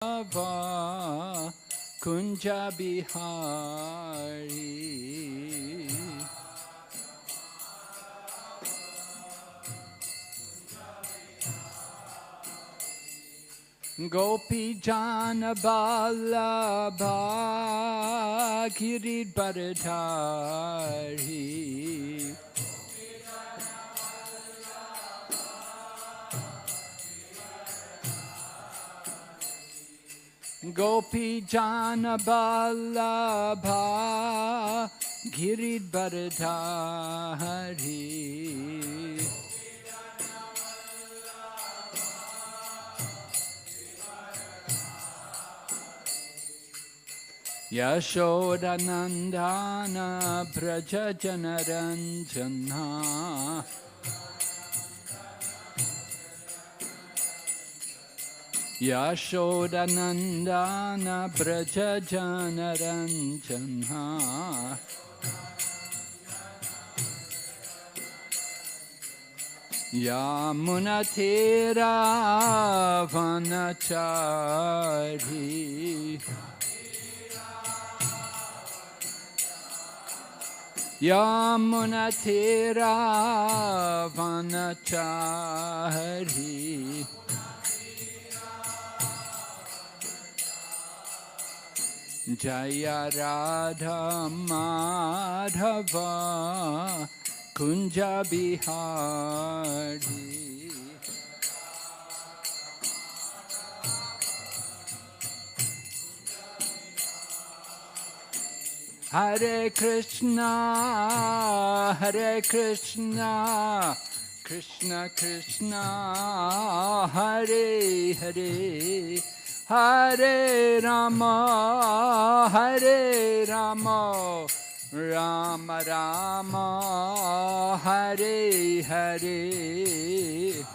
Radha Kunja Bihari. Gopi Jana Vallabha Giridharadhari. Gopi Jana Vallabha Giridharadhari. Yashodanandana Braja Janaranjana. Yashodanandana Braja Janaranjana. Yamunatira Vanachari. Yamunatira Vanachari. Jaya Radha Madhava Kunja Bihari. Hare Krishna, Hare Krishna, Krishna Krishna, Hare Hare, Hare Rama, Hare Rama, Rama Rama, Hare Hare.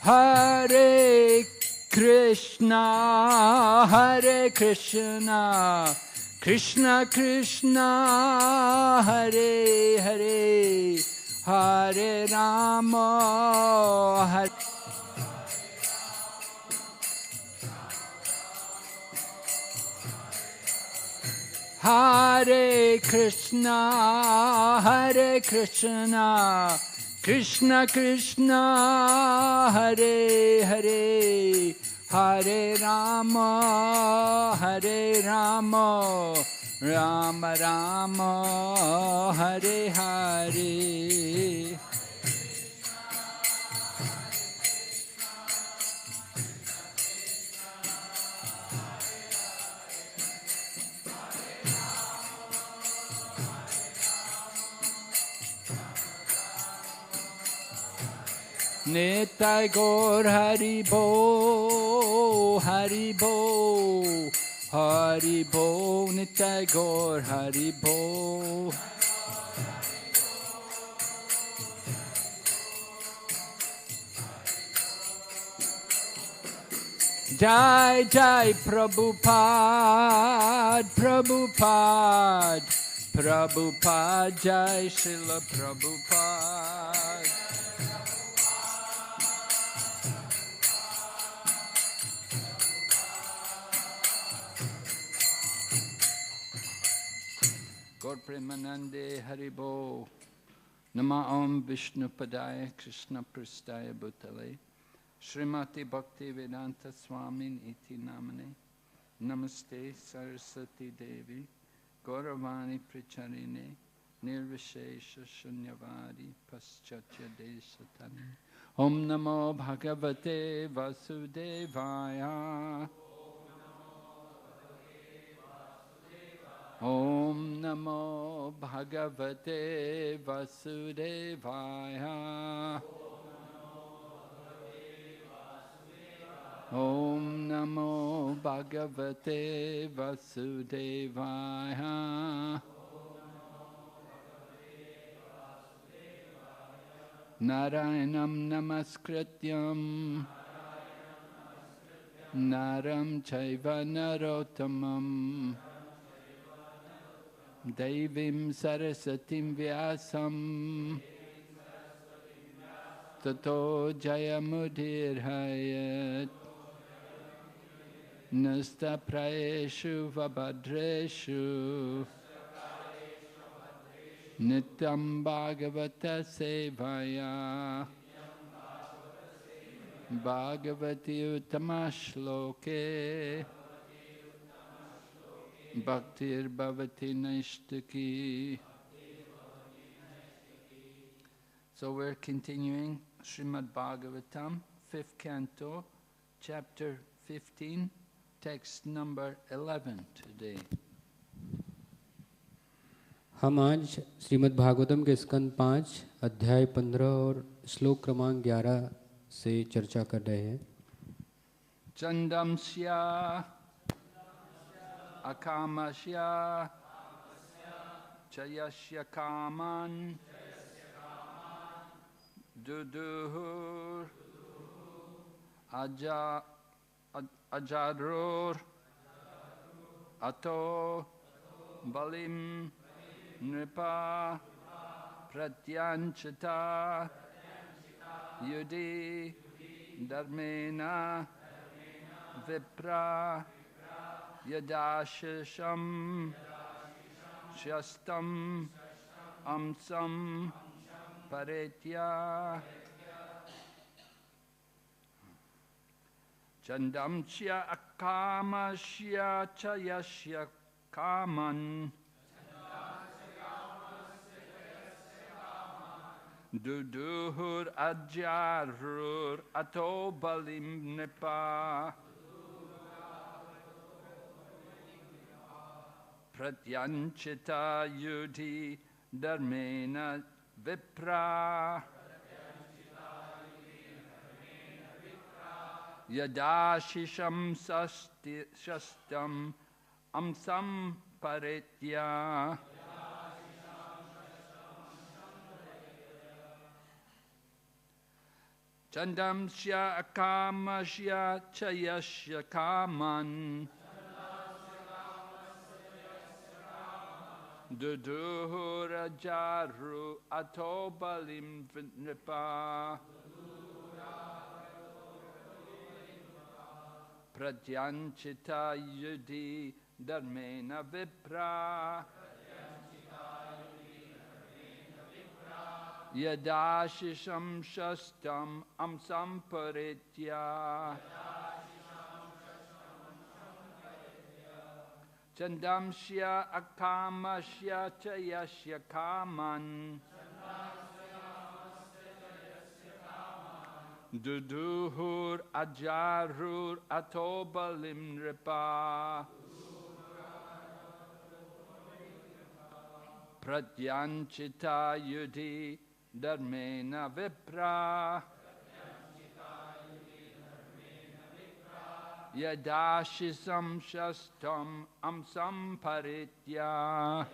Hare Krishna, Hare Krishna, Krishna Krishna, Hare Hare, Hare Rama, Hare Hare Krishna, Hare Krishna, Krishna Krishna, Hare Hare, Hare Rama, Hare Rama, Rama Rama, Hare Hare. Nitai Gaur Hari Bo, Hari Bo, Hari Bo, Nitai Gaur Hari Bo. Jai Jai Prabhupada, Prabhupada, Prabhupada, Jai Srila Prabhupada. Gaur Premanande Haribo. Nama Om Vishnu Padaya Krishna Prastaya Bhutale Srimati Bhakti Vedanta Swami Iti Namane. Namaste Saraswati Devi Gauravani Pricharine Nirvishesha Shunyavadi Paschatya Desatani. Om Namo Bhagavate Vasudevaya. Om Namo Bhagavate Vasudevaya. Om Namo Bhagavate Vasudevaya. Narayanam namaskrityam Naram chaiva narottamam Devim sarasatim vyasam Tato jayamudirhayat Nasta praeshu vabhadreshu Nityam bhagavata sevaya Bhagavati utamashloke Bhaktir bhavati naishtaki. So we're continuing Srimad Bhagavatam, 5th canto, chapter 15, text number 11 today. हम आज श्रीमद् भागवतम के स्कंद 5 अध्याय 15 और श्लोक क्रमांक 11 से चर्चा कर रहे हैं। Chandamsya akamasya chayasya kaman duduhur ajarur ato balim nripa pratyanchita yudi dharmena vipra yadashisham shastam amsam paretya chandamsya akamasya chayasya kaman duduhur ajarur ato balim nipa pratyanchita yudhi dharmena vipra yadashisham shastam amsam paretya. Chandamsya akamasya chayasya kaman duduhur ajaru ato balim nipa pratyanchita yudhi dharmena vipra yadashisham shastam amsam paretya. Chandamsya akamasya chayasya kaman duduhur ajarur ato balim nripa pratyanchita yudhi dharmena vipra yadashisam shastam amsam paritya.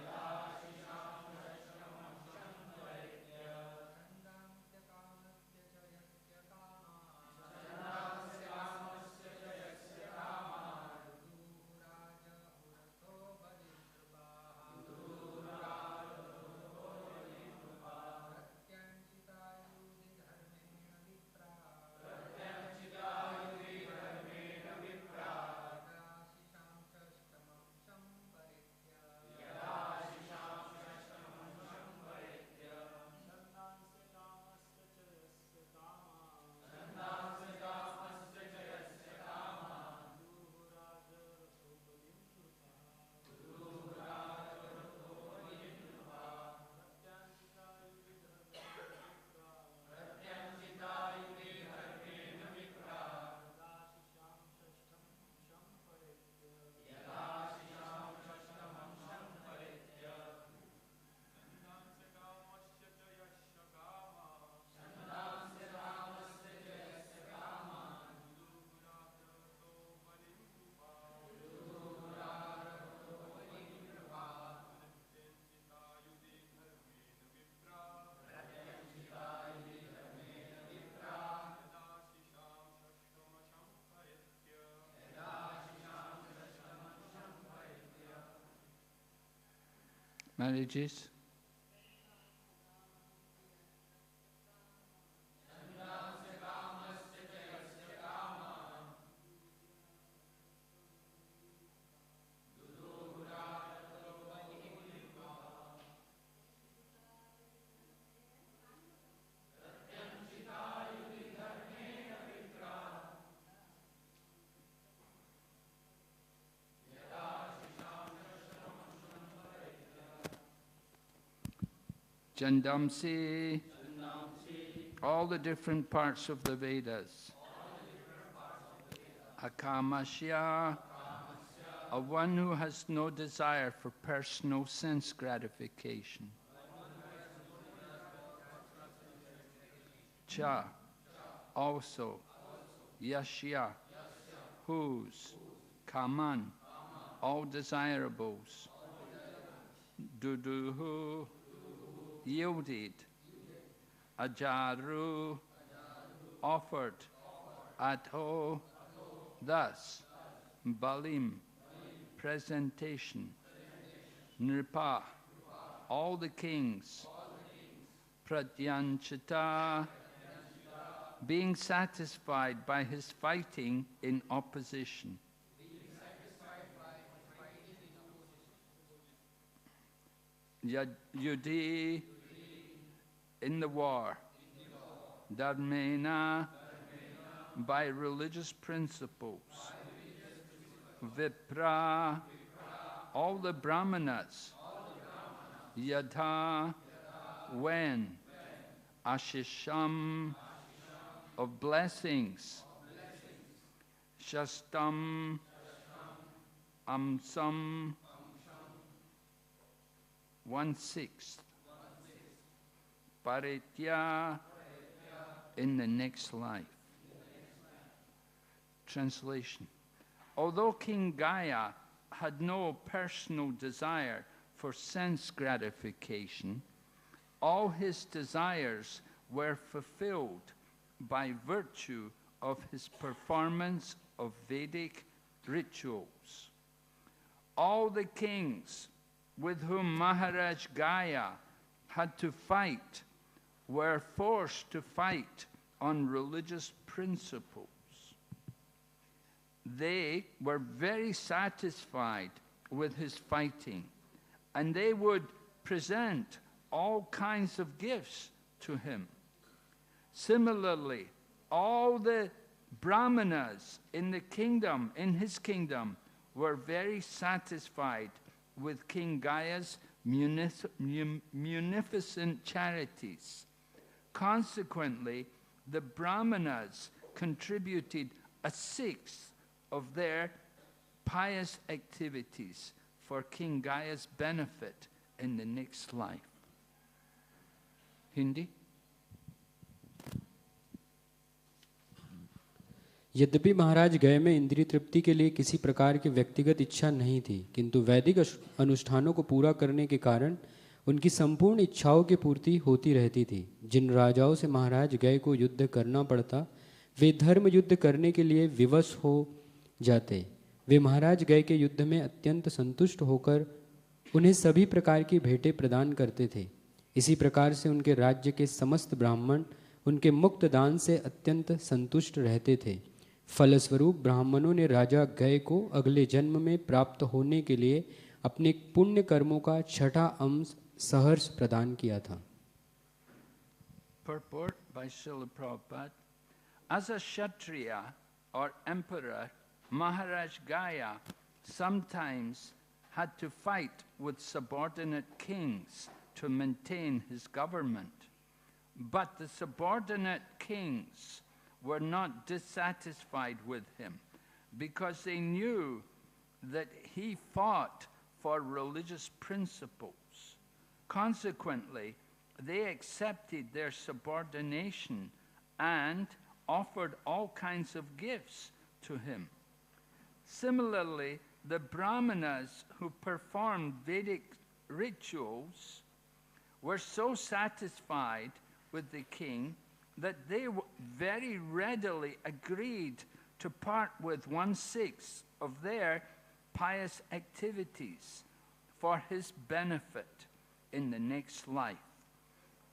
Marriages. Jandamsi, all the different parts of the Vedas. Akamasya, a one who has no desire for personal sense gratification. Cha, also. Yashya, whose. Kaman, all desirables. Duduhu, yielded. Ajaru, offered. Atho, thus. Balim, presentation. Nripa, all the kings. Pradyanchita, being satisfied by his fighting in opposition. Yudhi, in the war. Dharmena, by religious principles. Vipra, all the brahmanas. Yadha, when. Ashisham, of blessings. Shastam, amsam, 1/6. Paritya, in the next life. Translation. Although King Gaya had no personal desire for sense gratification, all his desires were fulfilled by virtue of his performance of Vedic rituals. All the kings with whom Maharaj Gaya had to fight were forced to fight on religious principles. They were very satisfied with his fighting, and they would present all kinds of gifts to him. Similarly, all the brahmanas in the kingdom, in his kingdom, were very satisfied with King Gaya's munificent charities. Consequently, the brahmanas contributed 1/6 of their pious activities for King Gaya's benefit in the next life. Hindi? यद्यपि महाराज गए में इंद्रिय तृप्ति के लिए किसी प्रकार की व्यक्तिगत इच्छा नहीं थी, किंतु वैदिक अनुष्ठानों को पूरा करने के कारण उनकी संपूर्ण इच्छाओं की पूर्ति होती रहती थी। जिन राजाओं से महाराज गए को युद्ध करना पड़ता, वे धर्म युद्ध करने के लिए विवश हो जाते। वे महाराज गए के युद्ध में अत्यंत संतुष्ट होकर उन्हें सभी प्रकार की भेंटें प्रदान करते थे। इसी प्रकार से उनके राज्य के समस्त ब्राह्मण उनके मुक्त दान से अत्यंत संतुष्ट रहते थे। फलस्वरूप ब्राह्मणों ने राजा गय को अगले जन्म में प्राप्त होने के लिए अपने पुण्य कर्मों का 6वां अंश सहर्ष प्रदान किया था। Purport by Srila Prabhupada. As a Kshatriya or emperor, Maharaj Gaya sometimes had to fight with subordinate kings to maintain his government. But the subordinate kings were not dissatisfied with him because they knew that he fought for religious principles. Consequently, they accepted their subordination and offered all kinds of gifts to him. Similarly, the brahmanas who performed Vedic rituals were so satisfied with the king that they very readily agreed to part with 1/6 of their pious activities for his benefit in the next life.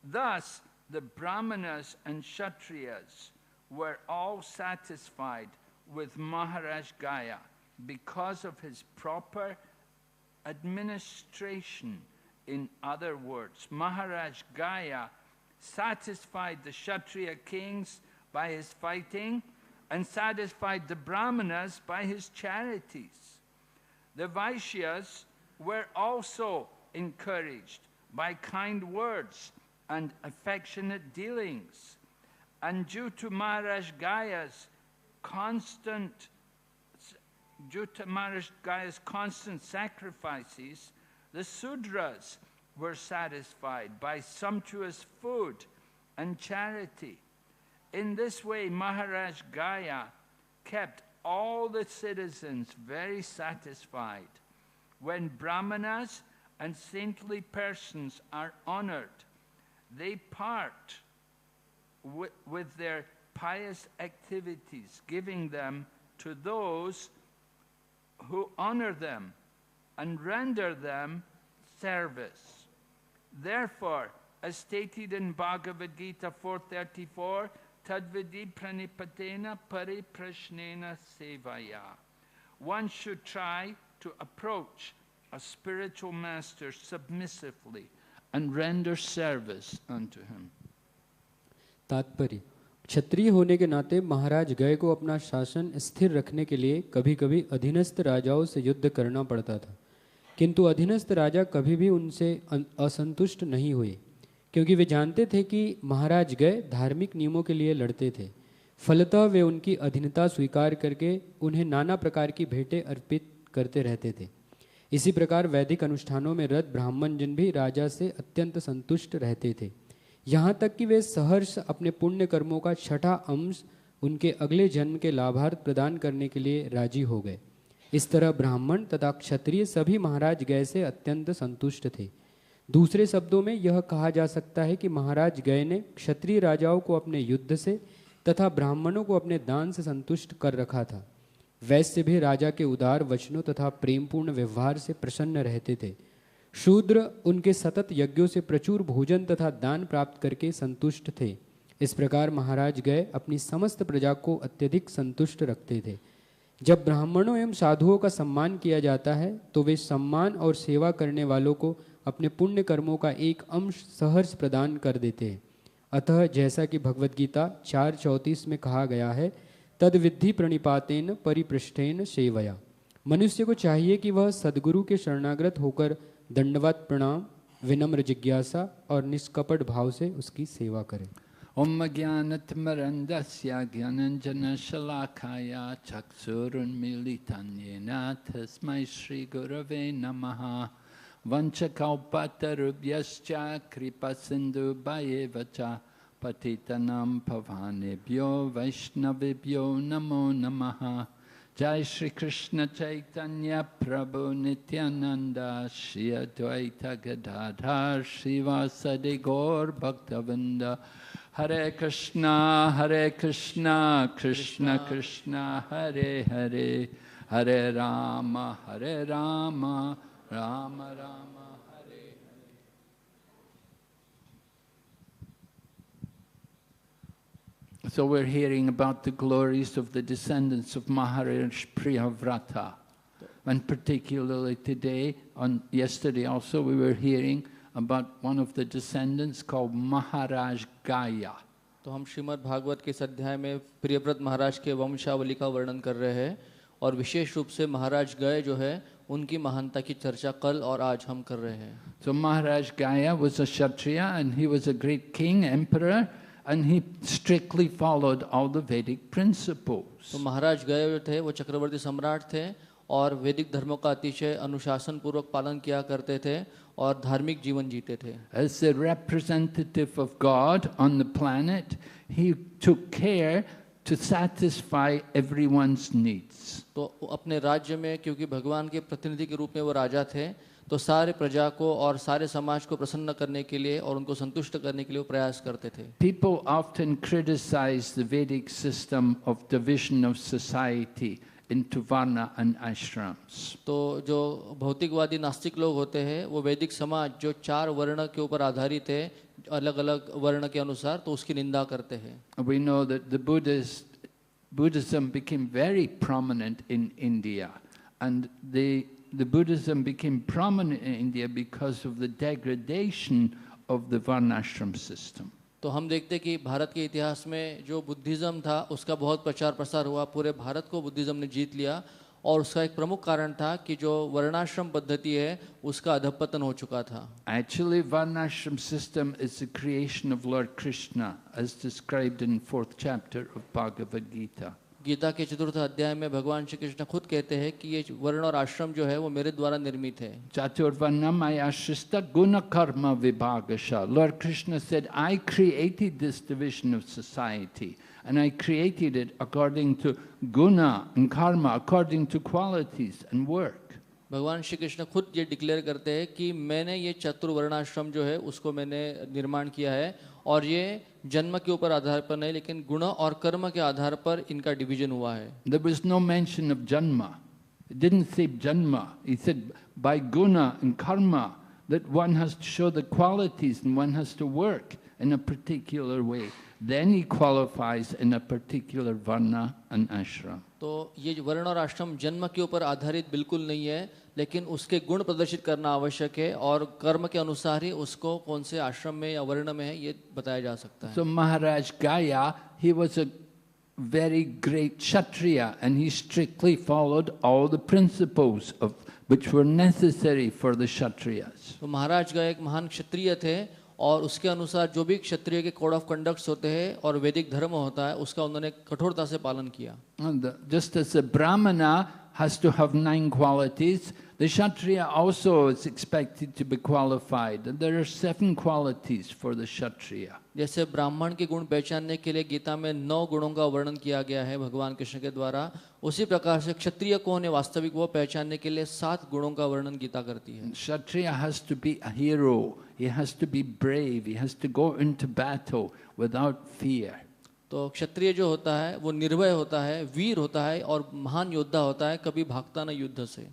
Thus, the Brahmanas and Kshatriyas were all satisfied with Maharaj Gaya because of his proper administration. In other words, Maharaj Gaya satisfied the Kshatriya kings by his fighting and satisfied the Brahmanas by his charities. The Vaishyas were also encouraged by kind words and affectionate dealings. And due to Maharaj Gaya's constant sacrifices, the Sudras were satisfied by sumptuous food and charity. In this way, Maharaj Gaya kept all the citizens very satisfied. When Brahmanas and saintly persons are honored, they part with their pious activities, giving them to those who honor them and render them service. Therefore, as stated in Bhagavad Gita 4:34, Tadvidi pranipatena pariprashnena sevaya. One should try to approach a spiritual master submissively and render service unto him. तात्पर्य: क्षत्रिय होने के नाते महाराज गय को अपना शासन स्थिर रखने के लिए कभी कभी अधीनस्थ राजाओं से युद्ध करना पड़ता था, किंतु अधीनस्थ राजा कभी भी उनसे असंतुष्ट नहीं हुए, क्योंकि वे जानते थे कि महाराज गय धार्मिक नियमों के लिए लड़ते थे। फलतः वे उनकी अधीनता स्वीकार करके उन्हें नाना प्रकार की भेंटें अर्पित करते रहते थे। इसी प्रकार वैदिक अनुष्ठानों में रत ब्राह्मण जन भी राजा से अत्यंत संतुष्ट रहते थे, यहाँ तक कि वे सहर्ष अपने पुण्य कर्मों का छठा अंश उनके अगले जन्म के लाभार्थ प्रदान करने के लिए राजी हो गए। इस तरह ब्राह्मण तथा क्षत्रिय सभी महाराज गय से अत्यंत संतुष्ट थे। दूसरे शब्दों में यह कहा जा सकता है कि महाराज गय ने क्षत्रिय राजाओं को अपने युद्ध से तथा ब्राह्मणों को अपने दान से संतुष्ट कर रखा था। वैश्य भी राजा के उदार वचनों तथा प्रेमपूर्ण व्यवहार से प्रसन्न रहते थे। शूद्र उनके सतत यज्ञों से प्रचुर भोजन तथा दान प्राप्त करके संतुष्ट थे। इस प्रकार महाराज गय अपनी समस्त प्रजा को अत्यधिक संतुष्ट रखते थे। जब ब्राह्मणों एवं साधुओं का सम्मान किया जाता है तो वे सम्मान और सेवा करने वालों को अपने पुण्य कर्मों का एक अंश सहर्ष प्रदान कर देते हैं। अतः जैसा कि भगवद गीता 4:34 में कहा गया है, तद विद्धि प्रणिपातेन परिपृष्ठेन सेवया। मनुष्य को चाहिए कि वह सद्गुरु के शरणागत होकर दंडवत प्रणाम, विनम्र जिज्ञासा और निष्कपट भाव से उसकी सेवा करे। Om Jnanatmarandasya Jnananjana Shalakaya Chaksurunmilitan Yena Tasmai Shri Gurave Namaha Vanchakalpatarubhyascha Kripasindhu Bhayevacha Patitanam Pavanebhyo Vaishnavibhyo Namo Namaha. Jai Shri Krishna Chaitanya Prabhu Nityananda Shri Advaita Gadadhar Srivasadi Gaur Bhaktavinda. Hare Krishna, Krishna Krishna, Hare Hare, Hare Rama, Rama Rama, Hare Hare. So we're hearing about the glories of the descendants of Maharaj Priyavrata. And particularly today, yesterday also, we were hearing about one of the descendants called Maharaj Gaya. तो हम श्रीमद् भागवत के इस अध्याय में प्रियव्रत महाराज के वंशावली का वर्णन कर रहे हैं और विशेष रूप से महाराज गय जो है उनकी महानता की चर्चा कल और आज हम कर रहे हैं। So Maharaj Gaya was a Kshatriya and he was a great king, emperor, and he strictly followed all the Vedic principles. तो महाराज गय जो थे वो चक्रवर्ती सम्राट थे और वैदिक धर्मों का अतिशय अनुशासन पूर्वक पालन किया करते थे और धार्मिक जीवन जीते थे। As the representative of God on the planet, he took care to satisfy everyone's needs. तो अपने राज्य में क्योंकि भगवान के प्रतिनिधि के रूप में वो राजा थे, तो सारे प्रजा को और सारे समाज को प्रसन्न करने के लिए और उनको संतुष्ट करने के लिए वो प्रयास करते थे। People often criticize the Vedic system of division of society into Varna and ashrams. तो जो भौतिकवादी नास्तिक लोग होते हैं वो वैदिक समाज जो 4 वर्ण के ऊपर आधारित है अलग अलग वर्ण के अनुसार, तो उसकी निंदा करते हैं। We know that Buddhism became very prominent in India, and the Buddhism became prominent in India because of the degradation of the varnashram system. तो हम देखते कि भारत के इतिहास में जो बुद्धिज़्म था उसका बहुत प्रचार प्रसार हुआ, पूरे भारत को बुद्धिज़्म ने जीत लिया, और उसका एक प्रमुख कारण था कि जो वर्णाश्रम पद्धति है उसका अधःपतन हो चुका था। Actually, varnashram system is the creation of Lord Krishna, as described in 4th chapter of Bhagavad Gita. Gita के 4th अध्याय में भगवान श्री कृष्ण खुद कहते हैं कि ये वर्ण और आश्रम जो है वो मेरे द्वारा निर्मित है। Chaturvarnamaya Shrista Guna Karma Vibhagasha. Lord Krishna said, I created this division of society, and I created it according to guna and karma, according to qualities and work. भगवान श्री कृष्ण खुद ये डिक्लेयर करते हैं कि मैंने ये चतुर्वर्णाश्रम जो है उसको मैंने निर्माण किया है, और ये जन्म के ऊपर आधार पर नहीं लेकिन गुण और कर्म के आधार पर इनका डिवीजन हुआ है। There was no mention of janma. It didn't say janma. He said by guna and karma that one has to show the qualities and one has to work in a particular way. Then he qualifies in a particular varna and ashram. तो ये वर्ण और आश्रम जन्म के ऊपर आधारित बिल्कुल नहीं है, लेकिन उसके गुण प्रदर्शित करना आवश्यक है, और कर्म के अनुसार ही उसको कौन से आश्रम में या वर्ण में है ये बताया जा सकता है। So Maharaj Gaya, he was a very great Kshatriya, and he strictly followed all the principles of which were necessary for the Kshatriyas. तो महाराज गया एक महान क्षत्रिय थे, और उसके अनुसार जो भी क्षत्रिय के कोड ऑफ कंडक्ट्स होते हैं और वैदिक धर्म होता है उसका उन्होंने कठोरता से पालन किया। Just as a Brahmana has to have 9 qualities, the Kshatriya also is expected to be qualified. And there are 7 qualities for the Kshatriya. जैसे ब्राह्मण के गुण पहचानने के लिए गीता में 9 गुणों का वर्णन किया गया है भगवान कृष्ण के द्वारा, उसी प्रकार से क्षत्रिय कौन है वास्तविक वो पहचानने के लिए 7 गुणों का वर्णन गीता करती है। Kshatriya has to be a hero. He has to be brave. He has to go into battle without fear. तो क्षत्रिय जो होता है वो निर्भय होता है, वीर होता है और महान योद्धा होता है, कभी भागता न युद्ध से।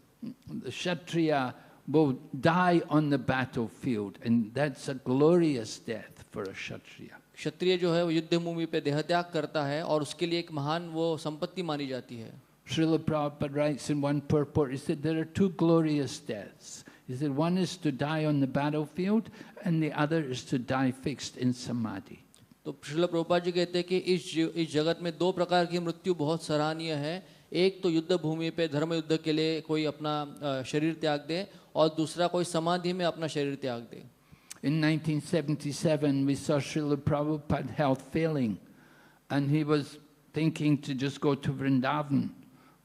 The Kshatriya will die on the battlefield, and that's a glorious death for a Kshatriya. क्षत्रिय जो है वो युद्ध भूमि पे देहत्याग करता है और उसके लिए एक महान वो संपत्ति मानी जाती है। Srila Prabhupada writes in one purport, he said there are 2 glorious deaths. He said one is to die on the battlefield and the other is to die fixed in samadhi. तो श्रील प्रभुपाद जी कहते हैं कि इस जगत में 2 प्रकार की मृत्यु बहुत सराहनीय है। एक तो युद्ध भूमि पे धर्म युद्ध के लिए कोई अपना शरीर त्याग दे, और दूसरा कोई समाधि में अपना शरीर त्याग दे। In 1977 we saw Srila Prabhupada health failing, and he was thinking to just go to Vrindavan.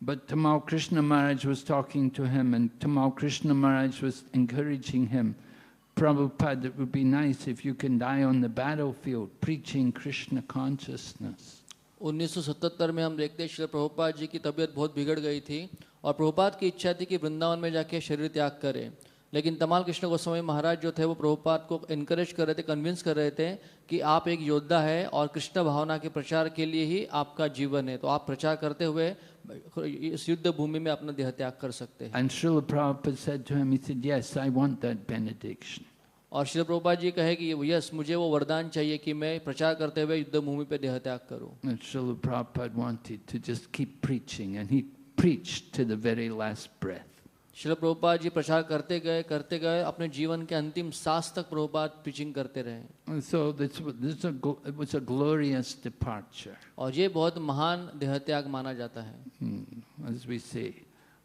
But Tamal Krishna Maharaj was talking to him, and Tamal Krishna Maharaj was encouraging him, Prabhupada, it would be nice if you can die on the battlefield preaching Krishna consciousness. 1977 में हम देखते हैं श्री प्रभुपाद जी की तबीयत बहुत बिगड़ गई थी, और प्रभुपाद की इच्छा थी कि वृंदावन में जाके शरीर त्याग करें, लेकिन तमाल कृष्ण गोस्वामी महाराज जो थे वो प्रभुपाद को इनकरेज कर रहे थे, कन्विंस कर रहे थे कि आप एक योद्धा है और कृष्ण भावना के प्रचार के लिए ही आपका जीवन है, तो आप प्रचार करते हुए इस युद्ध भूमि में अपना देह त्याग कर सकते हैं। And Srila Prabhupada said to him, he said, yes, I want that benediction. और श्री प्रभुपाद जी कहे कि यस, मुझे वो वरदान चाहिए कि मैं प्रचार करते हुए युद्ध भूमि पे देह त्याग करूं। And Srila Prabhupada wanted to just keep preaching, and he preached to the very last breath. Shri Prabhupada ji प्रचार करते गए, अपने जीवन के अंतिम सांस तक प्रभुपाद प्रीचिंग करते रहे। And so it was a glorious departure. और ये बहुत महान देह त्याग माना जाता है। As we say,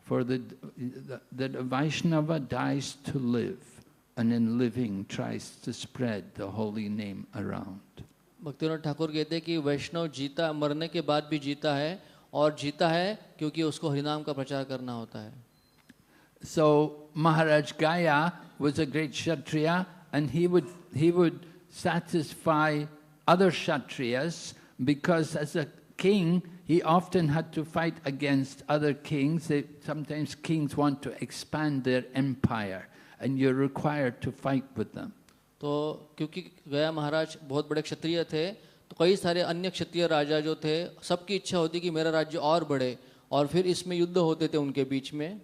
for that a Vaishnava dies to live, and in living tries to spread the holy name around. Bhaktivinod Thakur कहते हैं कि वैष्णव जीता, मरने के बाद भी जीता है, और जीता है क्योंकि उसको हरिनाम का प्रचार करना होता है। So Maharaj Gaya was a great Kshatriya, and he would satisfy other Kshatriyas, because as a king he often had to fight against other kings. Sometimes kings want to expand their empire, and you're required to fight with them. तो क्योंकि गया महाराज बहुत बड़े क्षत्रिय थे, तो कई सारे अन्य क्षत्रिय राजा जो थे सबकी इच्छा होती कि मेरा राज्य और बढ़े, और फिर इसमें युद्ध होते थे उनके बीच में।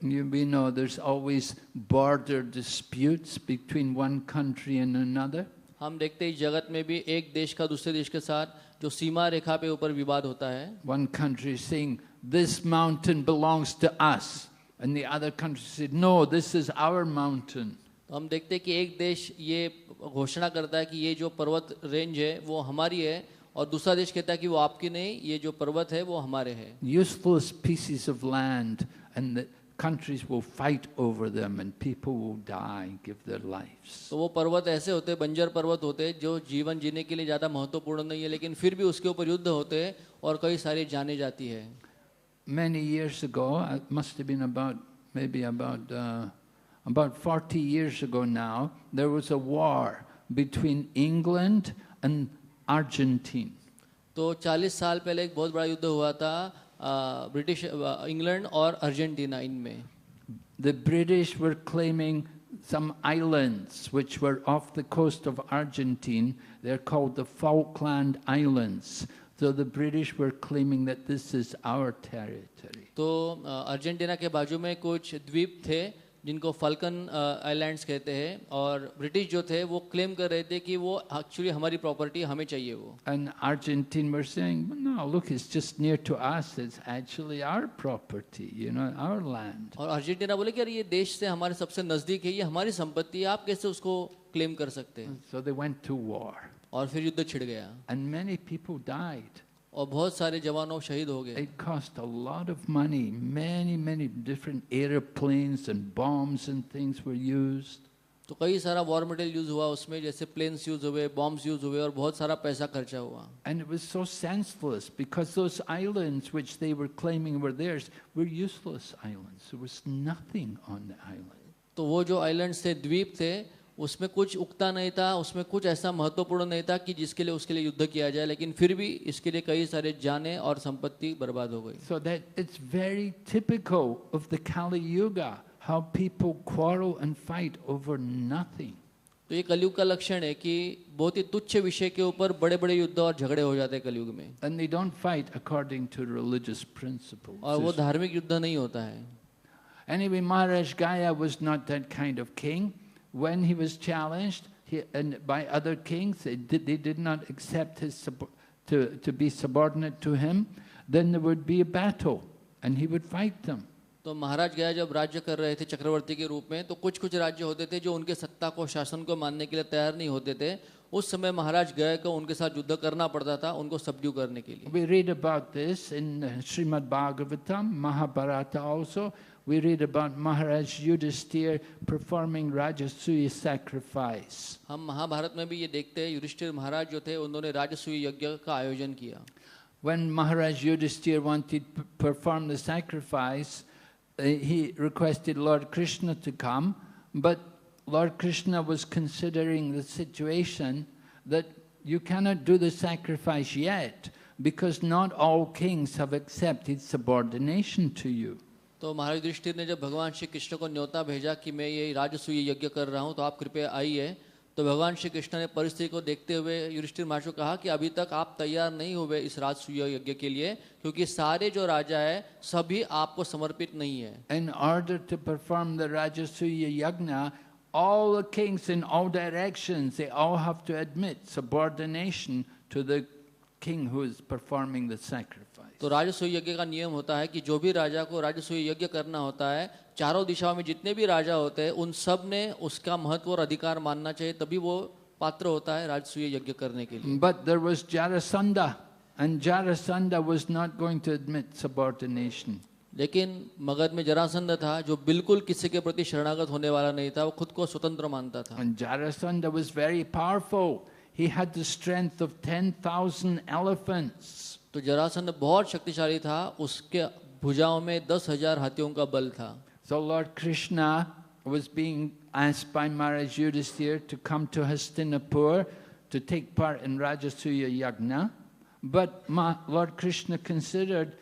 We know there's always border disputes between one country and another. हम देखते हैं इस जगत में भी एक देश का दूसरे देश के साथ जो सीमा रेखा पे ऊपर विवाद होता है। One country is saying this mountain belongs to us, and the other country said no, this is our mountain. तो हम देखते हैं कि एक देश ये घोषणा करता है कि ये जो पर्वत रेंज है वो हमारी है, और दूसरा देश कहता है कि वो आपकी नहीं, ये जो पर्वत है वो हमारे हैं। Useless pieces of land, and the countries will fight over them, and people will die, give their lives. तो वो पर्वत ऐसे होते हैं, बंजर पर्वत होते हैं जो जीवन जीने के लिए ज़्यादा महत्वपूर्ण नहीं है, लेकिन फिर भी उसके ऊपर युद्ध होते हैं और कई सारी जाने जाती है। Many years ago, it must have been about 40 years ago now, there was a war between England and Argentina. तो 40 साल पहले एक बहुत बड़ा युद्ध हुआ था ब्रिटिश इंग्लैंड और अर्जेंटीना इनमें। The British were claiming some islands which were off the coast of Argentina. They're called the Falkland Islands. So the British were claiming that this is our territory. तो Argentina के बाजू में कुछ द्वीप थे जिनको फाल्कन आइलैंड्स कहते हैं, और ब्रिटिश जो थे वो क्लेम कर रहे थे कि वो एक्चुअली हमारी प्रॉपर्टी, हमें चाहिए वो। And Argentina were saying, no, look, it's just near to us. It's actually our property, you know, our land. और अर्जेंटीना बोले कि यार ये देश से हमारे सबसे नजदीक है, ये हमारी संपत्ति है, आप कैसे उसको क्लेम कर सकते हैं। So they went to war. और फिर युद्ध छिड़ गया And many people died. और बहुत सारे जवानों शहीद हो गए। It cost a lot of money. Many different airplanes and bombs and things were used. तो कई सारा वॉर मटेरियल यूज हुआ उसमें, जैसे प्लेन्स यूज हुए, बॉम्ब्स यूज हुए और बहुत सारा पैसा खर्चा हुआ। And it was so senseless because those islands which they were claiming were theirs were useless islands. There was nothing on the island. तो वो जो आइलैंड्स थे, द्वीप थे, उसमें कुछ उगता नहीं था, उसमें कुछ ऐसा महत्वपूर्ण नहीं था कि जिसके लिए उसके लिए युद्ध किया जाए, लेकिन फिर भी इसके लिए कई सारे जाने और संपत्ति बर्बाद हो गई। So that it's very typical of the Kali Yuga, how people quarrel and fight over nothing. तो ये कलयुग का लक्षण है कि बहुत ही तुच्छ विषय के ऊपर बड़े बड़े युद्ध और झगड़े हो जाते हैं कलयुग में। And they don't fight according to religious principles. और वो धार्मिक युद्ध नहीं होता है। Anyway, Maharaj Gaya was not that kind of king. When he was challenged by other kings, they did not accept to be subordinate to him, then there would be a battle and he would fight them. तो महाराज गया जब राज्य कर रहे थे चक्रवर्ती के रूप में, तो कुछ कुछ राज्य होते थे जो उनके सत्ता को, शासन को मानने के लिए तैयार नहीं होते थे। उस समय महाराज गया को उनके साथ युद्ध करना पड़ता था, उनको सबड्यू करने के लिए। We read about this in Srimad Bhagvatam, Mahabharata also. We read about Maharaj Yudhisthira performing Rajasuya sacrifice. हम महाभारत में भी ये देखते हैं, युधिष्ठिर महाराज जो थे उन्होंने राजसूय यज्ञ का आयोजन किया। When Maharaj Yudhisthira wanted to perform the sacrifice, he requested Lord Krishna to come, but Lord Krishna was considering the situation that you cannot do the sacrifice yet because not all kings have accepted subordination to you. तो महाराज युधिष्ठिर ने जब भगवान श्री कृष्ण को न्योता भेजा कि मैं ये राजसूय यज्ञ कर रहा हूँ तो आप कृपया आइए, तो भगवान श्री कृष्ण ने परिस्थिति को देखते हुए युधिष्ठिर महाराज को कहा कि अभी तक आप तैयार नहीं हुए इस राजसूय यज्ञ के लिए, क्योंकि सारे जो राजा है सभी आपको समर्पित नहीं है। In order to perform the Rajasuya Yagna, all the kings in all directions, they all have to admit subordination to the king who is performing the sacrifice. तो राजसूय यज्ञ का नियम होता है कि जो भी राजा को राजसूय यज्ञ करना होता है, चारों दिशाओं में जितने भी राजा होते हैं उन सब ने उसका महत्व और अधिकार मानना चाहिए, तभी वो पात्र होता है राजसूय यज्ञ करने के लिए। But there was Jarasandha, and Jarasandha was not going to admit subordination. लेकिन मगध में जरासंध था जो बिल्कुल किसी के प्रति शरणागत होने वाला नहीं था, वो खुद को स्वतंत्र मानता था। And Jarasandha was very powerful. He had the strength of 10,000 elephants. तो जरासंध बहुत शक्तिशाली था, उसके भुजाओं में 10,000 हाथियों का बल था। So Lord Krishna was being asked by Maharaj Yudhisthira to come to Hastinapur to take part in Rajasuya Yagna. But Lord Krishna considered,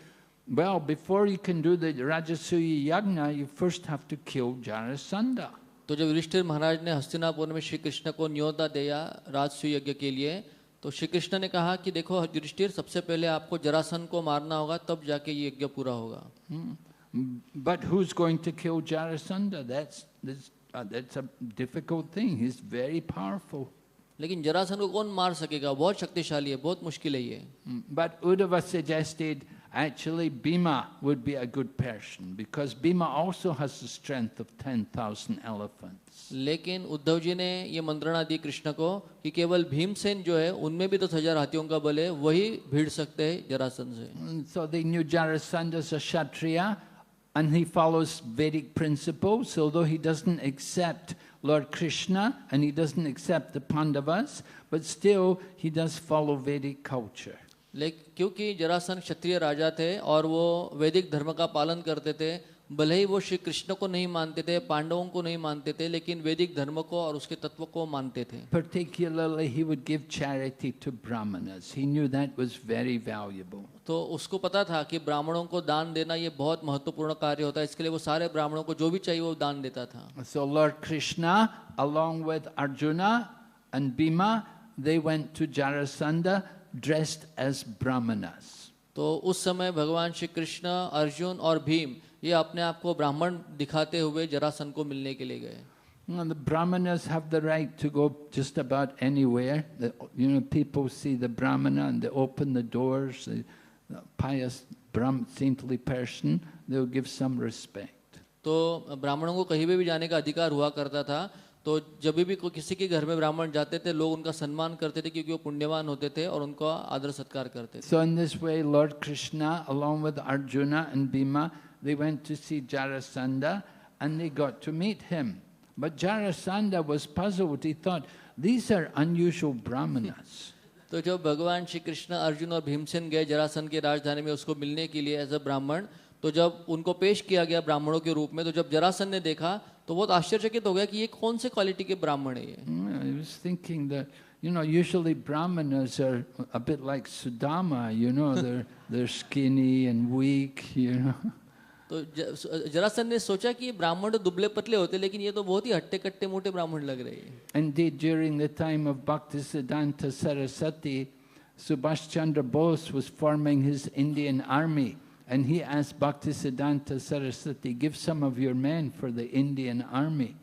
well, before you can do the Rajasuya Yagna, you first have to kill Jarasandha. तो जब युधिष्ठिर महाराज ने हस्तिनापुर में श्री कृष्ण को न्योता दिया राजसूय यज्ञ के लिए, तो श्री कृष्ण ने कहा कि देखो युधिष्ठिर, सबसे पहले आपको जरासंध को मारना होगा, तब जाके ये यज्ञ पूरा होगा। But who's going to kill Jarasandha? That's a difficult thing. He's very powerful. लेकिन जरासंध को कौन मार सकेगा? बहुत शक्तिशाली है, बहुत मुश्किल है ये। But Uddhava suggested actually Bhima would be a good person because Bhima also has the strength of 10,000 elephants. लेकिन उद्धव जी ने ये मंत्रणा दी कृष्ण को कि केवल भीमसेन जो है उनमें भी 10,000 हाथियों का बल है, वही भिड़ सकते हैं जरासंध से। So they knew Jarasandha as a Kshatriya and he follows Vedic principles, although he doesn't accept Lord Krishna and he doesn't accept the Pandavas, but still he does follow Vedic culture. लेकिन क्योंकि जरासंध क्षत्रिय राजा थे और वो वैदिक धर्म का पालन करते थे, भले ही वो श्री कृष्ण को नहीं मानते थे, पांडवों को नहीं मानते थे, लेकिन वैदिक धर्म को और उसके तत्व को मानते थे। Particularly he would give charity to Brahmanas. He knew that was very valuable. तो उसको पता था कि ब्राह्मणों को दान देना ये बहुत महत्वपूर्ण कार्य होता है, इसके लिए वो सारे ब्राह्मणों को जो भी चाहिए वो दान देता था। So Lord Krishna, along with Arjuna and Bhima, they went to Jarasandha dressed as Brahmanas. तो उस समय भगवान श्री कृष्ण, अर्जुन और भीम ये अपने आप को ब्राह्मण दिखाते हुए जरासंध को मिलने के लिए गए। The Brahmanas have the right to go just about anywhere. People see the Brahmana and they open the doors. The pious, saintly person, they will give some respect. तो ब्राह्मणों को कहीं भी जाने का अधिकार हुआ करता था, तो जब भी किसी के घर में ब्राह्मण जाते थे, लोग उनका सम्मान करते थे क्योंकि वो पुण्यवान होते थे और उनका आदर सत्कार करते थे। So in this way, Lord Krishna, along with Arjuna and Bhima, they went to see Jarasandha and they got to meet him. But Jarasandha was puzzled. He thought, these are unusual Brahmanas. तो जब भगवान श्री कृष्ण, अर्जुन और भीमसेन गए जरासंध की राजधानी में उसको मिलने के लिए एज अ ब्राह्मण, तो जब उनको पेश किया गया ब्राह्मणों के रूप में, तो जब जरासंध ने देखा तो बहुत आश्चर्यचकित हो गया कि ये कौन से क्वालिटी के ब्राह्मण है ये। He was thinking that, usually Brahmanas are a bit like Sudama, they're skinny and weak, तो जरासंध ने सोचा कि ये ब्राह्मण तो दुबले पतले होते, लेकिन ये तो बहुत ही हट्टे कट्टे मोटे ब्राह्मण लग रहे हैं। Indeed, during the time of Bhaktisiddhanta Saraswati, Subhash Chandra Bose was forming his Indian army. And he asked Bhaktisiddhanta Saraswati, give some of your men for the Indian army.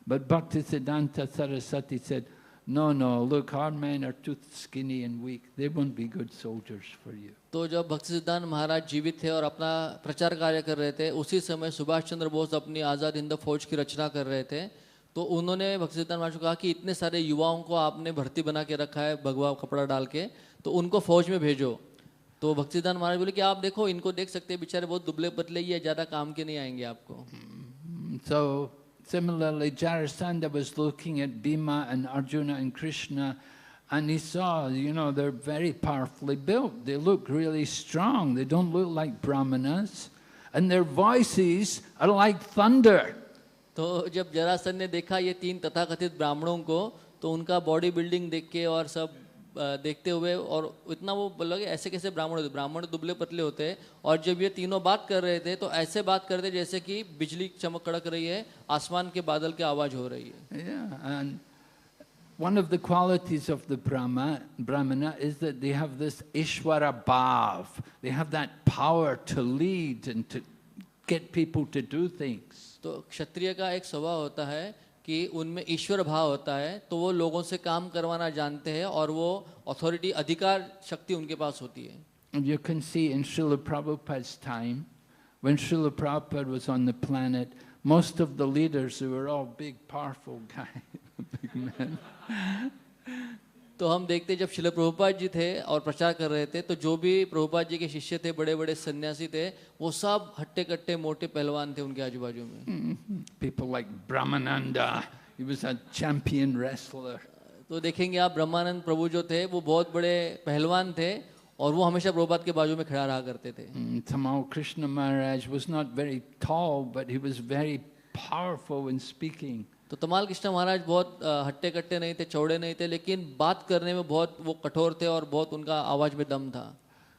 But Bhaktisiddhanta Saraswati said, no, look, our men are too skinny and weak. They won't be good soldiers for you. तो जब भक्ति सिद्धांत महाराज जीवित थे और अपना प्रचार कार्य कर रहे थे, उसी समय सुभाष चंद्र बोस अपनी आज़ाद हिंद फौज की रचना कर रहे थे, तो उन्होंने भक्ति सिद्धांत महाराज को कहा कि इतने सारे युवाओं को आपने भर्ती बना के रखा है भगवा कपड़ा डाल के, तो उनको फौज में भेजो। तो भक्ति सिद्धांत महाराज बोले कि आप देखो, इनको देख सकते हैं, बेचारे बहुत दुबले पतले ही है, ज़्यादा काम के नहीं आएंगे आपको। So similarly, Jarasandha was looking at Bhima and Arjuna and Krishna, and he saw, they're very powerfully built. They look really strong. They don't look like Brahmanas, and their voices are like thunder. तो जब जरासंध ने देखा ये तीन तथाकथित ब्राह्मणों को, तो उनका बॉडी बिल्डिंग देख के और सब देखते हुए, और इतना वो बोला कि ऐसे कैसे ब्राह्मण होते, ब्राह्मण दुबले पतले होते हैं, और जब ये तीनों बात कर रहे थे तो ऐसे बात करते थे जैसे कि बिजली चमक कड़क रही है, आसमान के बादल की आवाज हो रही है। Yeah, and one of the qualities of the Brahmana is that they have this Ishvara Bhav. They have that power to lead and to get people to do things. तो क्षत्रिय का एक स्वभाव होता है कि उनमें ईश्वर भाव होता है, तो वो लोगों से काम करवाना जानते हैं और वो अथॉरिटी, अधिकार शक्ति उनके पास होती है। And you can see in Srila Prabhupada's time, when Srila Prabhupada was on the planet, most of the leaders, who were all big, powerful guys, big men. तो हम देखते जब श्रील प्रभुपाद जी थे और प्रचार कर रहे थे, तो जो भी प्रभुपाद जी के शिष्य थे, बड़े बड़े सन्यासी थे, वो सब हट्टे कट्टे मोटे पहलवान थे उनके आजू बाजू में। People like Brahmananda, he was a champion wrestler. तो देखेंगे आप ब्रह्मानंद प्रभु जो थे वो बहुत बड़े पहलवान थे और वो हमेशा प्रभुपाद के बाजू में खड़ा रहा करते थे। Tamal Krishna Maharaj was not very tall, but he was very powerful in speaking. तो तमाल कृष्ण महाराज बहुत हट्टे कट्टे नहीं थे, चौड़े नहीं थे, लेकिन बात करने में बहुत वो कठोर थे और बहुत उनका आवाज में दम था।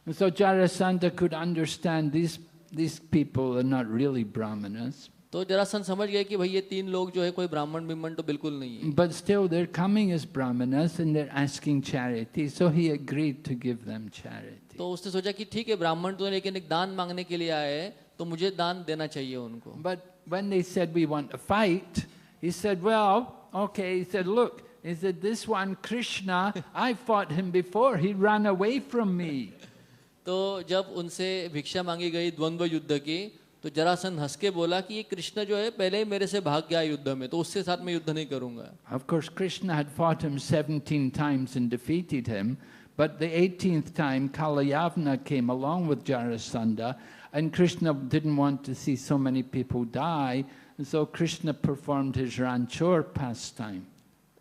So Jarasandha could understand these people are not really Brahmanas. तो जरासंध समझ गए कि भाई ये 3 लोग जो है कोई ब्राह्मण बिम्मन तो बिल्कुल नहीं है। But still they're coming as brahmanas and they're asking charity, so he agreed to give them charity. तो उसने सोचा कि ठीक है ब्राह्मण तो लेकिन एक दान मांगने के लिए आए हैं तो मुझे दान देना चाहिए उनको। But when they said we want to fight, he said, well, okay, he said, look, he said, this one Krishna, I fought him before, he ran away from me. तो जब उनसे भिक्षा मांगी गई द्वंद्व युद्ध की तो जरासंध हंस के बोला कि ये कृष्ण जो है पहले ही मेरे से भाग गया युद्ध में, तो उसके साथ मैं युद्ध नहीं करूंगा। Of course, Krishna had fought him 17 times and defeated him, but the 18th time Kalayavana came along with Jarasandha, and Krishna didn't want to see so many people die, and so Krishna performed his ranchor pastime.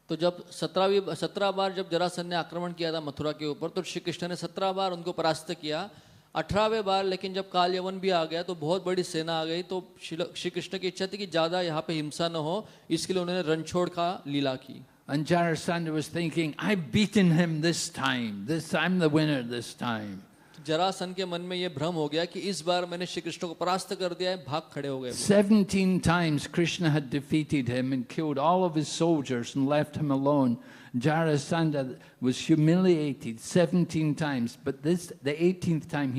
तो जब 17 बार जब जरासंध ने आक्रमण किया था मथुरा के ऊपर तो श्री कृष्ण ने 17 बार उनको परास्त किया। 18वें बार लेकिन जब काल यवन भी आ गया तो बहुत बड़ी सेना आ गई, तो श्री कृष्ण की इच्छा थी कि ज्यादा यहाँ पे हिंसा न हो, इसके लिए उन्होंने रणछोड़ का लीला की। And Jarasandha was thinking, I've beaten him this time. I'm the winner this time. Jarasandh के मन में ये भ्रम हो गया कि इस बार मैंने श्री कृष्ण को परास्त कर दिया है, भाग खड़े हो गए। 17 times Krishna had defeated him and killed all of his soldiers and left him alone. Jarasandha was humiliated 17 times, but the 18th time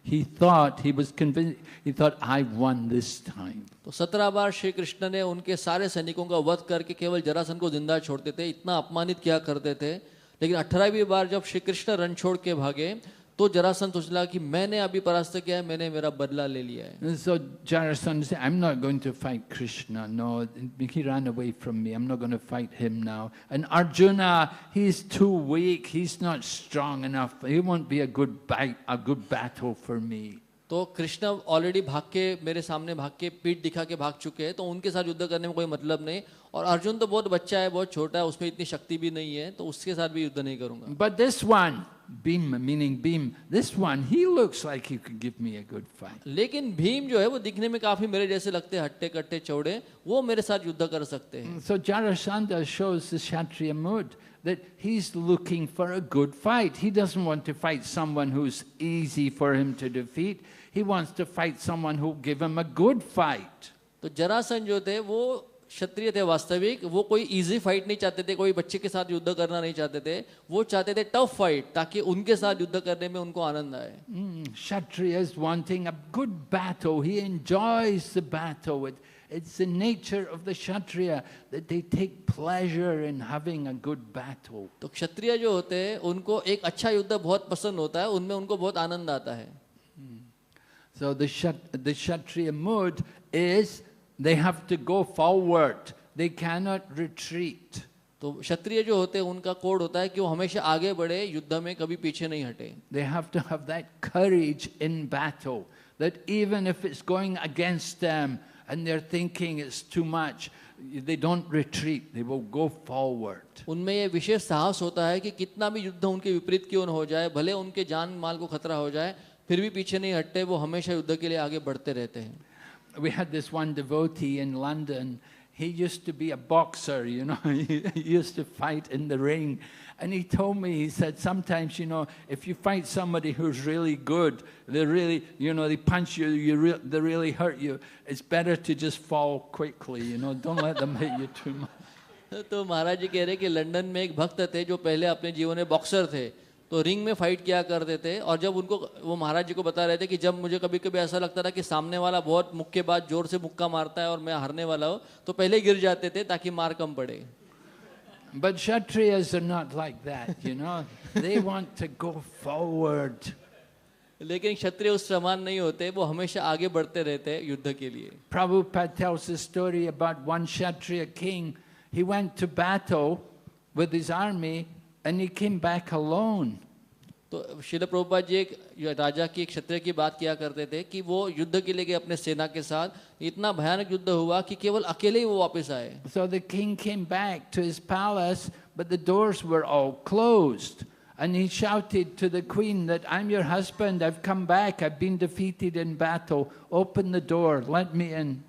he thought, he was convinced, he thought, I won this time. तो 17 बार श्री कृष्ण ने उनके सारे सैनिकों का वध करके केवल जरासंध को जिंदा छोड़ते थे, इतना अपमानित किया करते थे। लेकिन 18वीं बार जब श्री कृष्ण रण छोड़ के भागे तो जरासंध सोचला कि मैंने अभी परास्त किया है, मैंने मेरा बदला ले लिया है। So Jarasandha said, I'm not going to fight Krishna. No, he ran away from me. I'm not going to fight him now. And Arjuna, he's too weak. He's not strong enough. He won't be a good battle for me. तो Krishna already भाग के मेरे सामने भाग के पीठ दिखा के भाग चुके हैं, तो उनके साथ युद्ध करने में कोई मतलब नहीं। और अर्जुन तो बहुत बच्चा है, बहुत छोटा है, उसमें इतनी शक्ति भी नहीं है, तो उसके साथ भी युद्ध नहीं करूंगा। But this one, Bhim, meaning Bhim, this one, he looks like he could give me a good fight. लेकिन भीम जो है वो दिखने में काफी मेरे जैसे लगते हैं, हट्टे कट्टे चौड़े, वो मेरे साथ युद्ध कर सकते हैं। So Jarasandha shows the Kshatriya mood that he's looking for a good fight. He doesn't want to fight someone who's easy for him to defeat. He wants to fight someone who'll give him a good fight. तो जरासंध जो थे वो क्षत्रिय थे वास्तविक, वो कोई easy fight नहीं चाहते थे, कोई बच्चे के साथ युद्ध करना नहीं चाहते थे, वो चाहते थे टफ फाइट ताकि उनके साथ युद्ध करने में उनको आनंद आए। Kshatriya is wanting a good battle. He enjoys the battle. It's the nature of the Kshatriya that they take pleasure in having a good battle. तो क्षत्रिय जो होते हैं उनको एक अच्छा युद्ध बहुत पसंद होता है, उनमें उनको बहुत आनंद आता है। So the Kshatriya mood is they have to go forward. They cannot retreat. तो क्षत्रिय जो होते हैं उनका कोड होता है कि वो हमेशा आगे बढ़े, युद्ध में कभी पीछे नहीं हटे। They have to have that courage in battle, that even if it's going against them and they're thinking it's too much, they don't retreat, they will go forward. उनमें ये विशेष साहस होता है कि कितना भी युद्ध उनके विपरीत क्यों न हो जाए, भले उनके जान माल को खतरा हो जाए, फिर भी पीछे नहीं हटते, वो हमेशा युद्ध के लिए आगे बढ़ते रहते हैं। We had this one devotee in London. He used to be a boxer, you know. He used to fight in the ring. And he told me, he said, sometimes, you know, if you fight somebody who's really good, they really, you know, they punch you, they really hurt you, it's better to just fall quickly, you know. Don't let them hit you too much. तो महाराज जी कह रहे कि London में एक भक्त थे जो पहले अपने जीवन में बॉक्सर थे, तो रिंग में फाइट किया करते थे, और जब उनको वो महाराज जी को बता रहे थे कि जब मुझे कभी कभी ऐसा लगता था कि सामने वाला बहुत मुक्केबाज जोर से मुक्का मारता है और मैं हारने वाला हूँ, तो पहले गिर जाते थे ताकि मार कम पड़े। But Kshatriyas are not like that, you know. They want to go forward. लेकिन क्षत्रिय उस समान नहीं होते, वो हमेशा आगे बढ़ते रहते हैं युद्ध के लिए। Prabhupada tells a story about one Kshatriya king. He went to battle with his army and he came back alone. तो श्रील प्रभुपाद जी एक राजा की क्षत्रिय की बात किया करते थे कि वो युद्ध के लिए गए अपने सेना के साथ, इतना भयानक युद्ध हुआ कि केवल अकेले ही वो वापस आए। So the king came back to his palace, but the doors were all closed. And he shouted to the queen that, I'm your husband, I've come back, I've been defeated in battle, open the door, let me in.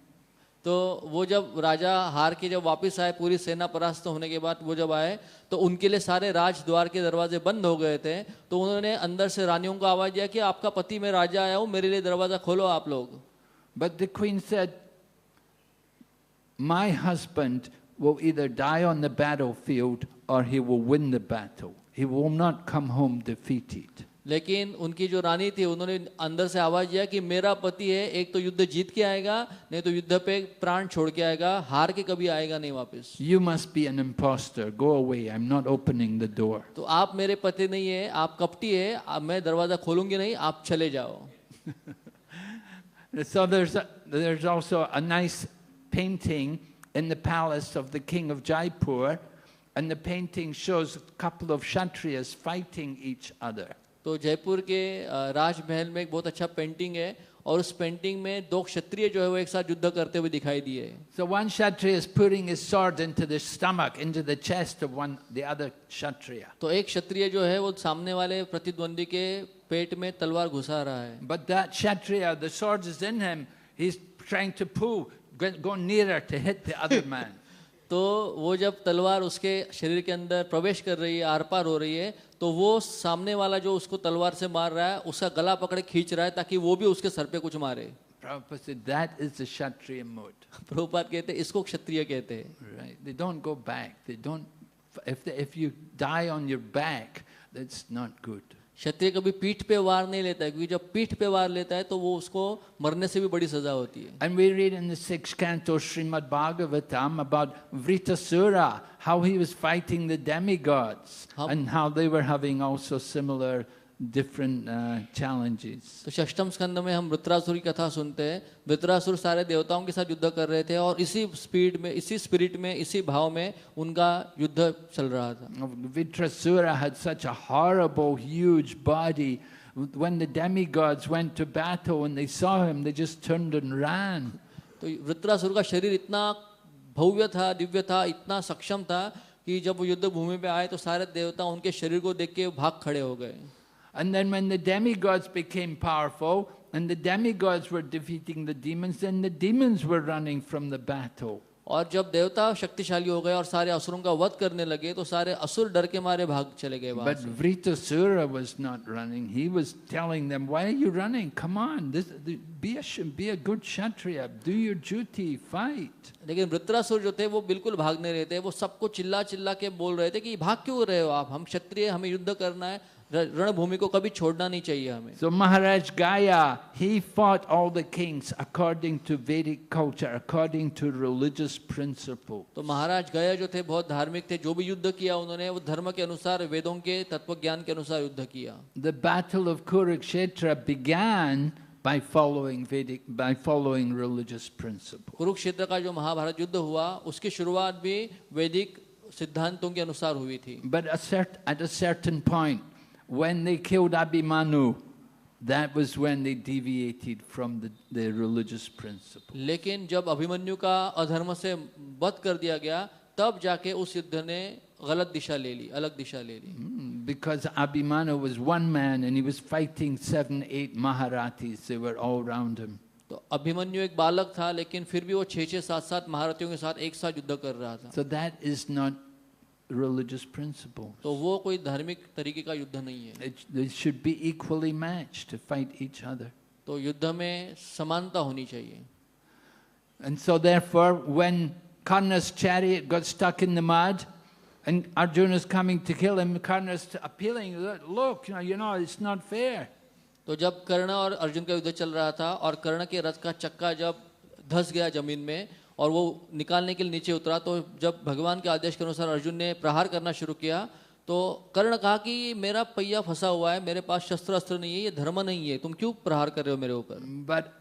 तो वो जब राजा हार के जब वापस आए, पूरी सेना परास्त होने के बाद वो जब आए तो उनके लिए सारे राजद्वार के दरवाजे बंद हो गए थे, तो उन्होंने अंदर से रानियों को आवाज दिया कि आपका पति, मैं राजा आया हूँ, मेरे लिए दरवाजा खोलो आप लोग। But the queen said, my husband will either die on the battlefield or he will win the battle. He will not come home defeated. लेकिन उनकी जो रानी थी उन्होंने अंदर से आवाज दिया कि मेरा पति है, एक तो युद्ध जीत के आएगा, नहीं तो युद्ध पे प्राण छोड़ के आएगा, हार के कभी आएगा नहीं वापस. You must be an imposter. Go away. I'm not opening the door. तो आप मेरे पति नहीं है, आप कपटी है, मैं दरवाजा खोलूंगी नहीं, आप चले जाओ. So there's also a nice painting in the palace of the king of Jaipur, and the painting shows a couple of Kshatriyas fighting each other. तो जयपुर के राजमहल में एक बहुत अच्छा पेंटिंग है और उस पेंटिंग में दो क्षत्रिय जो है वो एक साथ युद्ध करते हुए दिखाई दिए. So one Kshatriya is putting his sword into the stomach, into the chest of the other Kshatriya. तो एक क्षत्रिय जो है वो सामने वाले प्रतिद्वंदी के पेट में तलवार घुसा रहा है. But that Kshatriya, the sword is in him. He's trying to pull, go nearer to hit the other man. तो वो जब तलवार उसके शरीर के अंदर प्रवेश कर रही है, आर पार हो रही है, तो वो सामने वाला जो उसको तलवार से मार रहा है उसका गला पकड़े खींच रहा है ताकि वो भी उसके सर पे कुछ मारे. Prabhupada said that is the Kshatriya mode. Prabhupada कहते हैं इसको क्षत्रिय कहते हैं. Right? They don't go back. They don't. If you die on your back, that's not good. क्षत्रिय कभी पीठ पे वार नहीं लेता है, क्योंकि जब पीठ पे वार लेता है तो वो उसको मरने से भी बड़ी सजा होती है. And we read in the 6th canto Srimad Bhagavatam about Vritasura, how he was fighting the demigods and how they were having also similar different challenges. तो षष्ठम स्कंद में हम वृत्रासुर की कथा सुनते हैं. वृत्रासुर सारे देवताओं के साथ युद्ध कर रहे थे और इसी स्पीड में, इसी स्पिरिट में, इसी भाव में उनका युद्ध चल रहा था. Vritrasura had such a horrible, huge body. When the demigods went to battle and they saw him, they just turned and ran. तो वृत्रासुर का शरीर इतना भव्य था, दिव्य था, इतना सक्षम था कि जब वो युद्ध भूमि पे आए तो सारे देवता उनके शरीर को देख के भाग खड़े हो गए. And then when the demigods became powerful and the demigods were defeating the demons, then the demons were running from the battle. और जब देवता शक्तिशाली हो गए और सारे असुरों का वध करने लगे तो सारे असुर डर के मारे भाग चले गए वहां But से. Vritasura was not running. He was telling them, "Why are you running? Come on, be a good Kshatriya. Do your duty. Fight." लेकिन वृत्रासुर जो थे वो बिल्कुल भाग नहीं रहे थे. वो सबको चिल्ला चिल्ला के बोल रहे थे कि भाग क्यों रहे हो आप, हम क्षत्रिय, हमें युद्ध करना है, रणभूमि को कभी छोड़ना नहीं चाहिए हमें. So Maharaj Gaya, he fought all the kings according to Vedic culture, according to religious principle. तो महाराज गया जो थे बहुत धार्मिक थे. जो भी युद्ध किया उन्होंने वो धर्म के अनुसार, वेदों के तत्व ज्ञान के अनुसार युद्ध किया. The battle of Kurukshetra began by following religious principles. Kurukshetra का जो महाभारत युद्ध हुआ उसकी शुरुआत भी वैदिक सिद्धांतों के अनुसार हुई थी. But at a certain point, when they killed Abhimanyu, that was when they deviated from the religious principle. लेकिन जब अभिमन्यु का अधर्म से वध कर दिया गया तब जाके उस युद्ध ने गलत दिशा ले ली, अलग दिशा ले ली. Because Abhimanyu was one man and he was fighting 7-8 Maharathis. They were all around him. तो अभिमन्यु एक बालक था लेकिन फिर भी वो 6-6, 7-7 महारथियों के साथ एक साथ युद्ध कर रहा था. So that is not religious principles. तो वो कोई धार्मिक तरीके का युद्ध नहीं है. They should be equally matched to fight each other. तो युद्ध में समानता होनी चाहिए. And so therefore, when Karna's chariot got stuck in the mud, and Arjuna's coming to kill him, Karna's appealing, look, it's not fair. तो जब कर्ण और अर्जुन का युद्ध चल रहा था और कर्ण के रथ का चक्का जब धंस गया जमीन में और वो निकालने के लिए नीचे उतरा, तो जब भगवान के आदेश के अनुसार अर्जुन ने प्रहार करना शुरू किया तो कर्ण कहा कि मेरा पहिया फंसा हुआ है, मेरे पास शस्त्र अस्त्र नहीं है, ये धर्म नहीं है, तुम क्यों प्रहार कर रहे हो मेरे ऊपर. But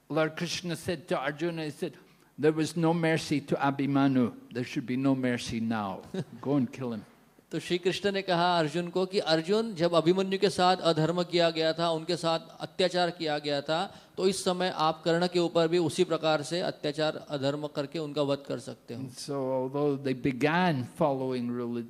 Lord Krishna said to Arjuna, he said, there was no mercy to Abhimanyu. There should be no mercy now. Go and kill him. तो श्री कृष्ण ने कहा अर्जुन को कि अर्जुन, जब अभिमन्यु के साथ अधर्म किया गया था, उनके साथ अत्याचार किया गया था, तो इस समय आप कर्ण के ऊपर भी उसी प्रकार से अत्याचार अधर्म करके उनका वध कर सकते हो. So although they began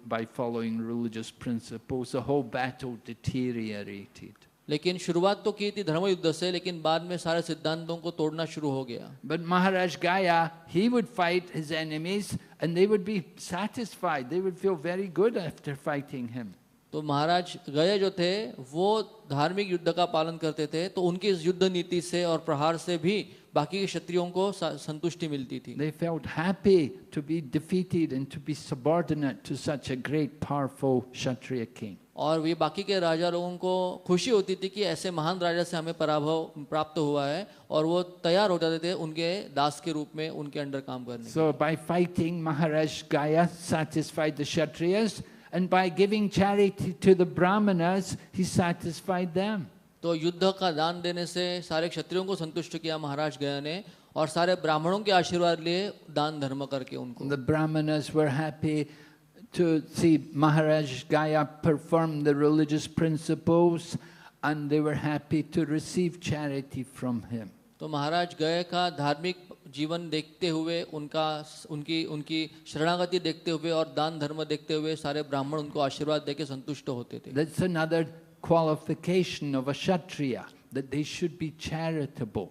by following religious principles, the whole battle deteriorated. लेकिन शुरुआत तो की थी धर्म युद्ध से, लेकिन बाद में सारे सिद्धांतों को तोड़ना शुरू हो गया. But Maharaj Gaya, he would fight his enemies and they would be satisfied. They would feel very good after fighting him. तो तो महाराज गए जो थे वो धार्मिक युद्ध का पालन करते थे, तो उनकी इस युद्ध नीति से और प्रहार से भी बाकी के क्षत्रियों को संतुष्टि मिलती थी. They felt happy to be defeated and to be subordinate to such a great, powerful Kshatriya king. और वे बाकी के राजा लोगों को खुशी होती थी कि ऐसे महान राजा से हमें पराभव प्राप्त हुआ है, और वो तैयार हो जाते थे उनके दास के रूप में उनके अंडर काम करने. So by fighting, Maharaj Gaya satisfied the Kshatriyas, and by giving charity to the Brahmanas, he satisfied them. तो युद्ध का दान देने से सारे क्षत्रियों को संतुष्ट किया महाराज गया ने, और सारे ब्राह्मणों के आशीर्वाद लिए दान धर्म करके उनको. The Brahmanas were happy to see Maharaj Gaya perform the religious principles, and they were happy to receive charity from him. तो महाराज गए का धार्मिक जीवन देखते हुए, उनकी शरणागति देखते हुए और दान धर्म देखते हुए सारे ब्राह्मण उनको आशीर्वाद देके संतुष्ट होते थे. That's another qualification of a Kshatriya, that they should be charitable.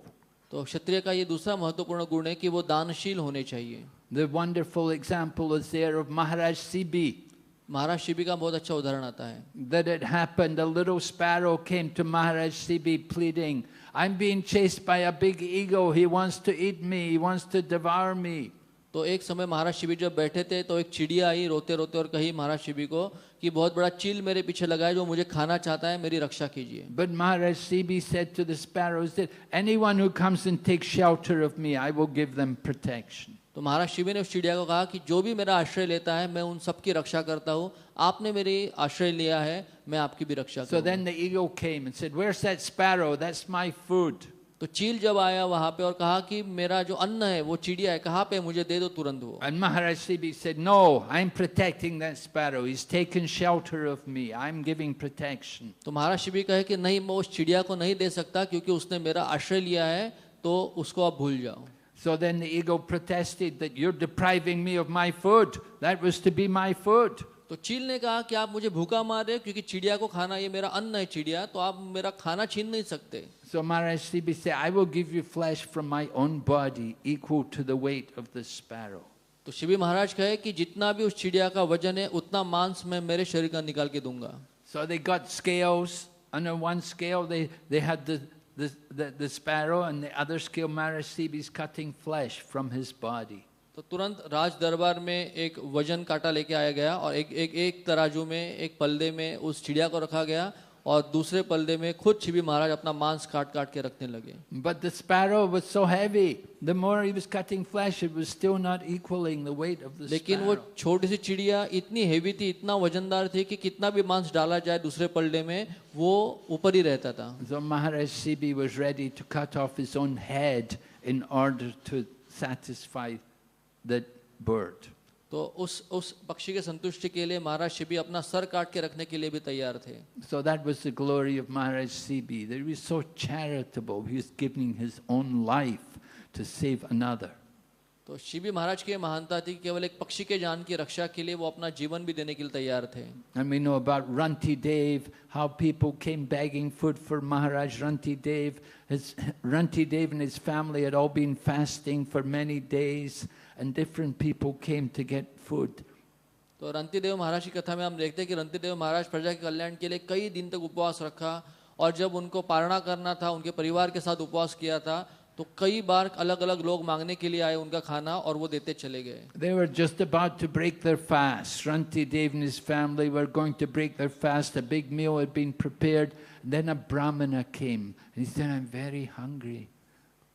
तो क्षत्रिय का ये दूसरा महत्वपूर्ण गुण है कि वो दानशील होने चाहिए. The wonderful example is there of Maharaj Sibi. महाराज शिबी का बहुत अच्छा उदाहरण आता है. That it happened, a little sparrow came to Maharaj Sibi pleading, I'm being chased by a big eagle, he wants to eat me, he wants to devour me. तो एक समय महाराज शिबी जब बैठे थे तो एक चिड़िया आई रोते रोते और कही महाराज शिबी को कि बहुत बड़ा चील मेरे पीछे लगा है जो मुझे खाना चाहता है, मेरी रक्षा कीजिए. But Maharaj Sibi said to the sparrows that anyone who comes and takes shelter of me, I will give them protection. तो महाराज शिबी ने उस चिड़िया को कहा कि जो भी मेरा आश्रय लेता है मैं उन सबकी रक्षा करता हूँ, आपने मेरी आश्रय लिया है, मैं आपकी भी रक्षा करूँगा. So then the eagle came and said, where's that sparrow? That's my food. तो चील जब आया वहां पे और कहा कि मेरा जो अन्न है वो चिड़िया है, कहाँ पे, मुझे दे दो तुरंत वो. And Maharaj Sibi said, no, I'm protecting that sparrow. He's taken shelter of me. I'm giving protection. तो महाराज शिबी कहे कि नहीं, मैं उस चिड़िया को नहीं दे सकता क्योंकि उसने मेरा आश्रय लिया है, तो उसको आप भूल जाओ. So then the eagle protested that you're depriving me of my food. That was to be my food. तो चील ने कहा कि आप मुझे भूखा मार रहे हो क्योंकि चिड़िया को खाना, ये मेरा अन्न है चिड़िया, तो आप मेरा खाना छीन नहीं सकते. So Maharaj Sibi said, I will give you flesh from my own body equal to the weight of the sparrow. तो शिबी महाराज कहे कि जितना भी उस चिड़िया का वजन है उतना मांस मैं मेरे शरीर का निकाल के दूंगा. So they got scales. Under one scale they had the sparrow, and the other scale Maharaj Sibi is cutting flesh from his body. तो तुरंत राज दरबार में एक वजन काटा लेके आया गया और एक तराजू में, एक पल्ले में उस चिड़िया को रखा गया और दूसरे पल्ले में खुद शिबी महाराज अपना मांस काट काट के रखने लगे. But the sparrow was so heavy. The more he was cutting flesh, it was still not equaling the weight of the लेकिन वो sparrow. छोटी सी चिड़िया इतनी हेवी थी, इतना वजनदार थी कि कितना भी मांस डाला जाए दूसरे पल्ले में वो ऊपर ही रहता था. So Maharaj Sibi was ready to cut off his own head in order to satisfy the bird. तो उस पक्षी के संतुष्टि के लिए महाराज शिबी अपना सर काट के रखने के लिए भी तैयार थे. So that was the glory of Maharaj Sibi, that he was so charitable. He was giving his own life to save another. तो शिबी महाराज की महानता थी कि केवल एक पक्षी के जान की रक्षा के लिए वो अपना जीवन भी देने के लिए तैयार थे. And we know about Ranti Dev, how people came begging food for Maharaj Ranti Dev. Ranti Dev and his family had all been fasting for many days, and different people came to get food. तो रंती देव महाराज की कथा में हम देखते हैं कि रंती देव महाराज प्रजा के कल्याण के लिए कई दिन तक उपवास रखा, और जब उनको पारणा करना था, उनके परिवार के साथ उपवास किया था, तो कई बार अलग अलग लोग मांगने के लिए आए उनका खाना और वो देते चले गए. They were just about to break their fast. Ranti Dev and his family were going to break their fast. A big meal had been prepared. Then a Brahmana came and he said, I'm very hungry.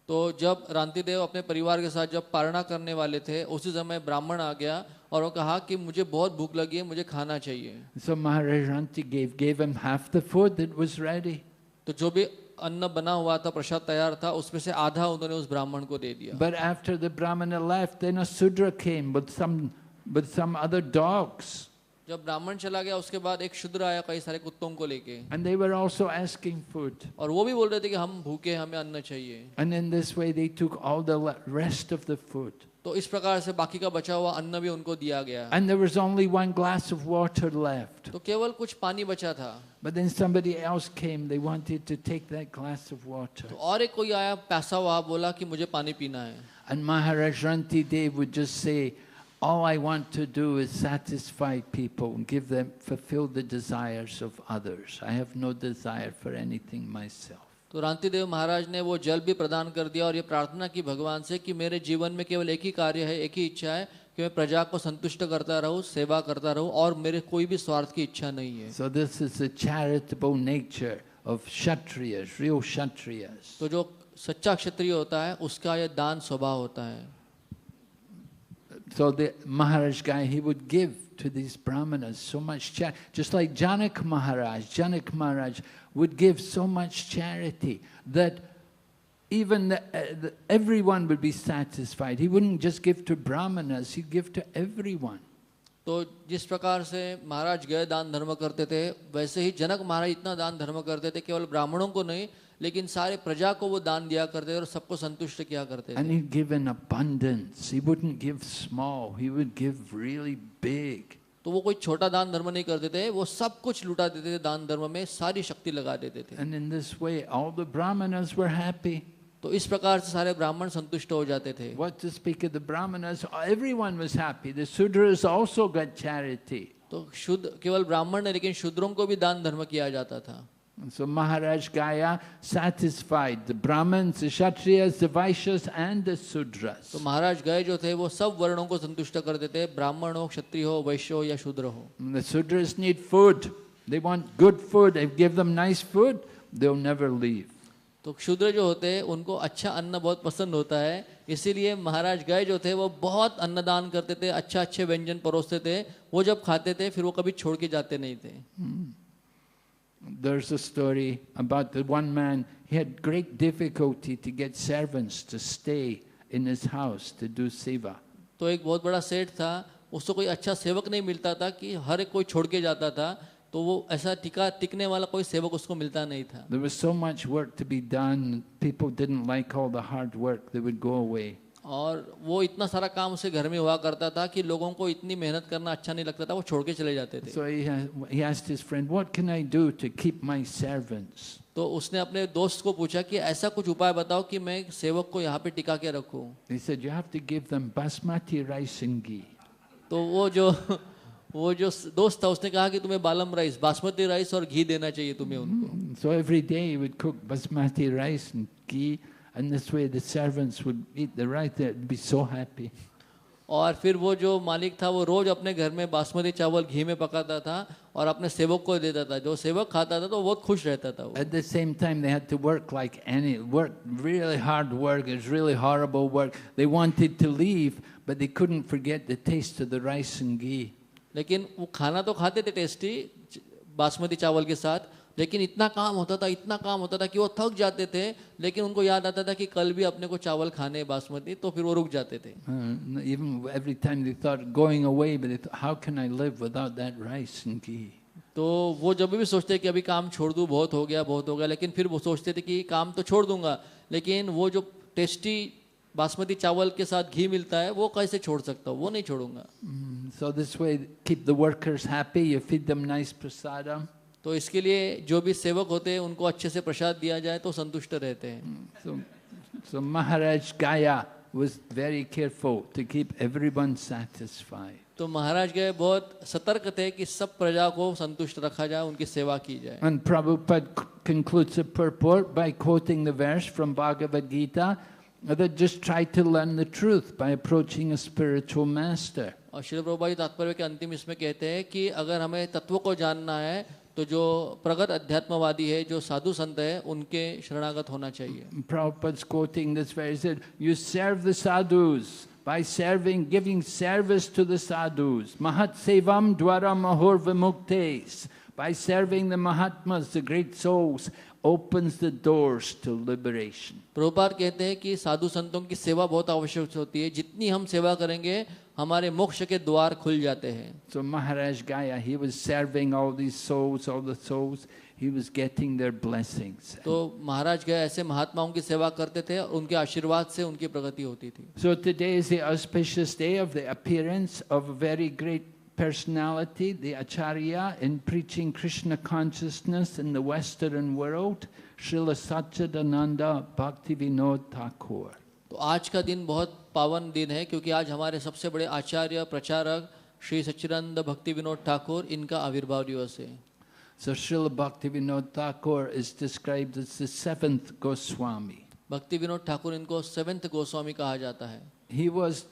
तो जब रांति देव अपने परिवार के साथ जब पारणा करने वाले थे, उसी समय ब्राह्मण आ गया और वो कहा कि मुझे बहुत भूख लगी है, मुझे खाना चाहिए. So Maharaj Ranti gave him half the food that was ready. तो जो भी अन्न बना हुआ था, प्रसाद तैयार था, उसमें से आधा उन्होंने उस ब्राह्मण को दे दिया. But after the Brahmana left, then a Sudra came with some other dogs. जब ब्राह्मण चला गया उसके बाद एक शूद्र आया कई सारे कुत्तों को लेके, And they were also asking food. और वो भी बोल रहे थे कि हम भूखे, हमें अन्न चाहिए. And in this way they took all the rest of the food. तो इस प्रकार से बाकी का बचा हुआ अन्न भी उनको दिया गया. And there was only one glass of water left. तो केवल कुछ पानी बचा था. But then somebody else came, they wanted to take that glass of water. तो और एक कोई आया, प्यासा हुआ, बोला कि मुझे पानी पीना है. And Maharaj Ranti Dev would just say, all I want to do is satisfy people and give them, fulfill the desires of others. I have no desire for anything myself. तो रांतिदेव महाराज ने वो जल भी प्रदान कर दिया और ये प्रार्थना की भगवान से कि मेरे जीवन में केवल एक ही कार्य है, एक ही इच्छा है कि मैं प्रजा को संतुष्ट करता रहूं, सेवा करता रहूं और मेरे कोई भी स्वार्थ की इच्छा नहीं है. So this is the charitable nature of Kshatriyas, real Kshatriyas. तो जो सच्चा क्षत्रिय होता है उसका ये दान स्वभाव होता है. So the Maharaj guy, he would give to these brahmanas so much charity, just like Janak Maharaj would give so much charity that even everyone would be satisfied. He wouldn't just give to brahmanas, he'd give to everyone. तो जिस प्रकार से महाराज गए दान धर्म करते थे, वैसे ही जनक महाराज इतना दान धर्म करते थे, केवल ब्राह्मणों को नहीं लेकिन सारे प्रजा को वो दान दिया करते थे और सबको संतुष्ट किया करते थे. And he'd give in abundance. He wouldn't give small, he would give really big. तो वो कोई छोटा दान धर्म नहीं करते थे, वो सब कुछ लुटा देते थे दान धर्म में, सारी शक्ति लगा देते थे. And in this way all the brahmanas were happy. तो इस प्रकार से सारे ब्राह्मण संतुष्ट हो जाते थे. What to speak of the brahmanas, everyone was happy. The Sudras also got charity. तो शुद्ध केवल ब्राह्मण नहीं लेकिन शूद्रों को भी दान धर्म किया जाता था. So Maharaj Gaya satisfied the Brahmins, the Kshatriyas, the Vaishyas and the Sudras. तो महाराज गए जो थे वो सब वर्णों को संतुष्ट करते थे, ब्राह्मण हो, क्षत्रिय हो, वैश्य हो या शूद्र हो. The Sudras need food. They want good food. If you give them nice food, they'll never leave. तो शूद्र जो होते हैं उनको अच्छा अन्न बहुत पसंद होता है, इसीलिए महाराज गए जो थे वो बहुत अन्नदान करते थे, अच्छा अच्छे व्यंजन परोसते थे. वो जब खाते थे फिर वो कभी छोड़ के जाते नहीं थे. There's a story about the one man, he had great difficulty to get servants to stay in his house to do seva. तो एक बहुत बड़ा सेठ था, उसको कोई अच्छा सेवक नहीं मिलता था कि हर एक कोई छोड़ के जाता था, तो वो ऐसा टिकने वाला कोई सेवक उसको मिलता नहीं था. There was so much work to be done, people didn't like all the hard work, they would go away. और वो इतना सारा काम उसे घर में हुआ करता था कि लोगों को इतनी मेहनत करना अच्छा नहीं लगता था, वो छोड़ के चले जाते थे. So he asked his friend, what can I do to keep my servants? तो उसने अपने दोस्त को पूछा कि ऐसा कुछ उपाय बताओ कि मैं सेवक को यहाँ पे टिका के रखूं. He said, you have to give them basmati rice and ghee. तो वो जो दोस्त था उसने कहा कि तुम्हें बासमती राइस और घी देना चाहिए तुम्हें उनको. So every day he would cook basmati rice and ghee, and this way the servants would eat the rice, they'd be so happy. और फिर वो जो मालिक था वो रोज अपने घर में बासमती चावल घी में पकाता था और अपने सेवक को देता था. जो सेवक खाता था तो बहुत खुश रहता था वो. At the same time they had to work really hard work, it's really horrible work. They wanted to leave, but they couldn't forget the taste of the rice and ghee. लेकिन वो खाना तो खाते थे टेस्टी बासमती चावल के साथ, लेकिन इतना काम होता था कि वो थक जाते थे, लेकिन उनको याद आता था कि कल भी अपने को चावल खाने बासमती, तो फिर वो रुक जाते थे. Even every time they thought going away, but they thought, how can I live without that rice and ghee? तो वो जब भी सोचते कि अभी काम छोड़ दूं, बहुत हो गया, लेकिन फिर वो सोचते थे कि काम तो छोड़ दूंगा, लेकिन वो जो टेस्टी बासमती चावल के साथ घी मिलता है वो कैसे छोड़ सकता हूँ, वो नहीं छोड़ूंगा. So this way keep the workers happy, you feed them nice prasadam. तो इसके लिए जो भी सेवक होते हैं उनको अच्छे से प्रसाद दिया जाए तो संतुष्ट रहते हैं. So Maharaj Gaya was very careful to keep everyone satisfied. तो महाराज गए बहुत सतर्क थे कि सब प्रजा को संतुष्ट रखा जाए, उनकी सेवा की जाए. And Prabhupada concludes the purport by quoting the verse from Bhagavad Gita that just try to learn the truth by approaching a spiritual master. और श्रील प्रभुपाद जी तात्पर्य के अंतिम इसमें कहते हैं कि अगर हमें तत्व को जानना है तो जो प्रगत अध्यात्मवादी है, जो साधु संत है, उनके शरणागत होना चाहिए. Prabhupada's quoting this verse, said, you serve the sadhus by giving service to the sadhus. Mahat sevam dwara mahor vimuktes. By serving the Mahatmas, the great souls, opens the doors to liberation. Prabhupada कहते हैं कि साधु संतों की सेवा बहुत आवश्यक होती है, जितनी हम सेवा करेंगे हमारे मोक्ष के द्वार खुल जाते हैं. So Maharaj Gaya, he was serving all these souls, all the souls, he was getting their blessings. तो महाराज गए ऐसे महात्माओं की सेवा करते थे और उनके आशीर्वाद से उनकी प्रगति होती थी. So today is the auspicious day of the appearance of a very great personality, the Acharya in preaching Krishna consciousness in the Western world, Srila Satchidananda Bhakti Vinod Thakur. तो आज का दिन बहुत पावन दिन है क्योंकि आज हमारे सबसे बड़े आचार्य प्रचारक श्री सच्चिदानंद भक्ति विनोद ठाकुर इनका आविर्भाव दिवस है. So Srila Bhaktivinoda Thakur is described as the seventh Goswami. भक्ति विनोद ठाकुर इनको 7th गोस्वामी कहा जाता है. He was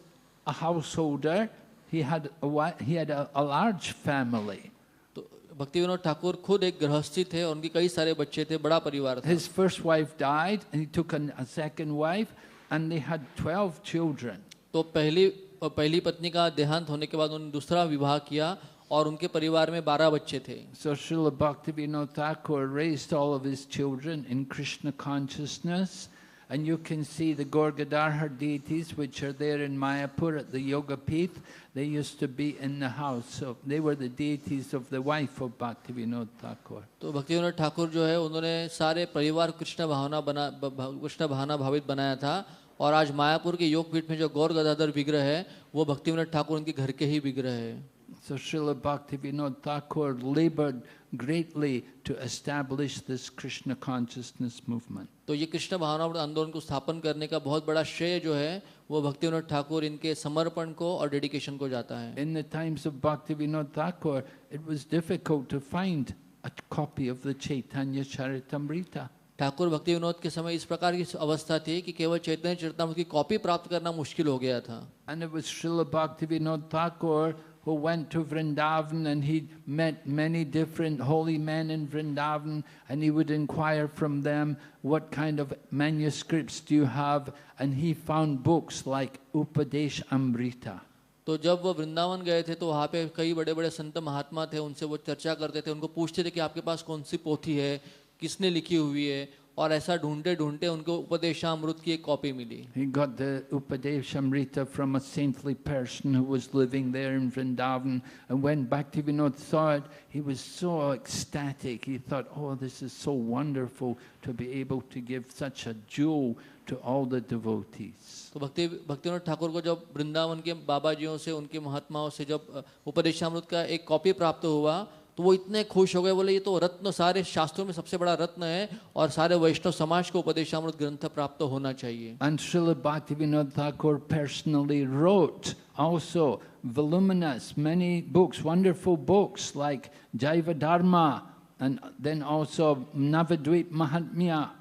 a householder. He had a large family. तो भक्ति विनोद ठाकुर खुद एक गृहस्थी थे और उनके कई सारे बच्चे थे, बड़ा परिवार था. His first wife died, and he took a second wife, and they had 12 children. तो पहली पत्नी का देहांत होने के बाद उन्होंने दूसरा विवाह किया और उनके परिवार में 12 बच्चे थे. So Srila Bhaktivinoda Thakur raised all of his children in Krishna consciousness, and you can see the Gorgadhar deities which are there in Mayapur at the Yoga Peeth. They used to be in the house, so they were the deities of the wife of Bhaktivinoda Thakur. तो भक्ति विनोद ठाकुर जो है उन्होंने सारे परिवार कृष्ण भावना भावित बनाया था और आज मायापुर के योग पीठ में जो गौर गदाधर विग्रह है वो भक्ति विनोद ठाकुर उनके घर के ही विग्रह है. So Srila Bhaktivinoda Thakur labored greatly to establish this Krishna consciousness movement. तो ये कृष्ण भावना आंदोलन को स्थापन करने का बहुत बड़ा श्रेय जो है वो भक्ति विनोद ठाकुर इनके समर्पण को और डेडिकेशन को जाता है. In the times of Bhaktivinoda Thakur, it was difficult to find a copy of the Chaitanya Charitamrita. Thakur भक्ति विनोद के समय इस प्रकार की अवस्था थी कि केवल चैतन्य चरितामृत की कॉपी प्राप्त करना मुश्किल हो गया था. And it was Srila Bhaktivinoda Thakur who went to Vrindavan, and he met many different holy men in Vrindavan, and he would inquire from them, what kind of manuscripts do you have? And he found books like Upadesh Amrita. तो जब वो वृंदावन गए थे तो वहाँ पे कई बड़े बड़े संत महात्मा थे, उनसे वो चर्चा करते थे, उनको पूछते थे कि आपके पास कौन सी पोथी है, किसने लिखी हुई है, और ऐसा ढूंढते ढूंढते उनको उपदेशामृत की एक कॉपी मिली. He got the Upadeshamrita from a saintly person who was living there in Vrindavan, and when Bhaktivinoda saw it, he was so ecstatic. He thought, oh, this is so wonderful to be able to give such a jewel to all the devotees. तो भक्तिविनोद ठाकुर को जब वृंदावन के बाबाजियों से, उनके महात्माओं से जब उपदेशामृत का एक कॉपी प्राप्त हुआ तो वो इतने खुश हो गए, बोले ये तो रत्न, सारे शास्त्रों में सबसे बड़ा रत्न है और सारे वैष्णव समाज को उपदेशामृत ग्रंथ प्राप्त होना चाहिए. And Srila Bhaktivinoda Thakur personally wrote also voluminous many books, wonderful books like Jaiva Dharma, and then also Navadvip Mahatmya.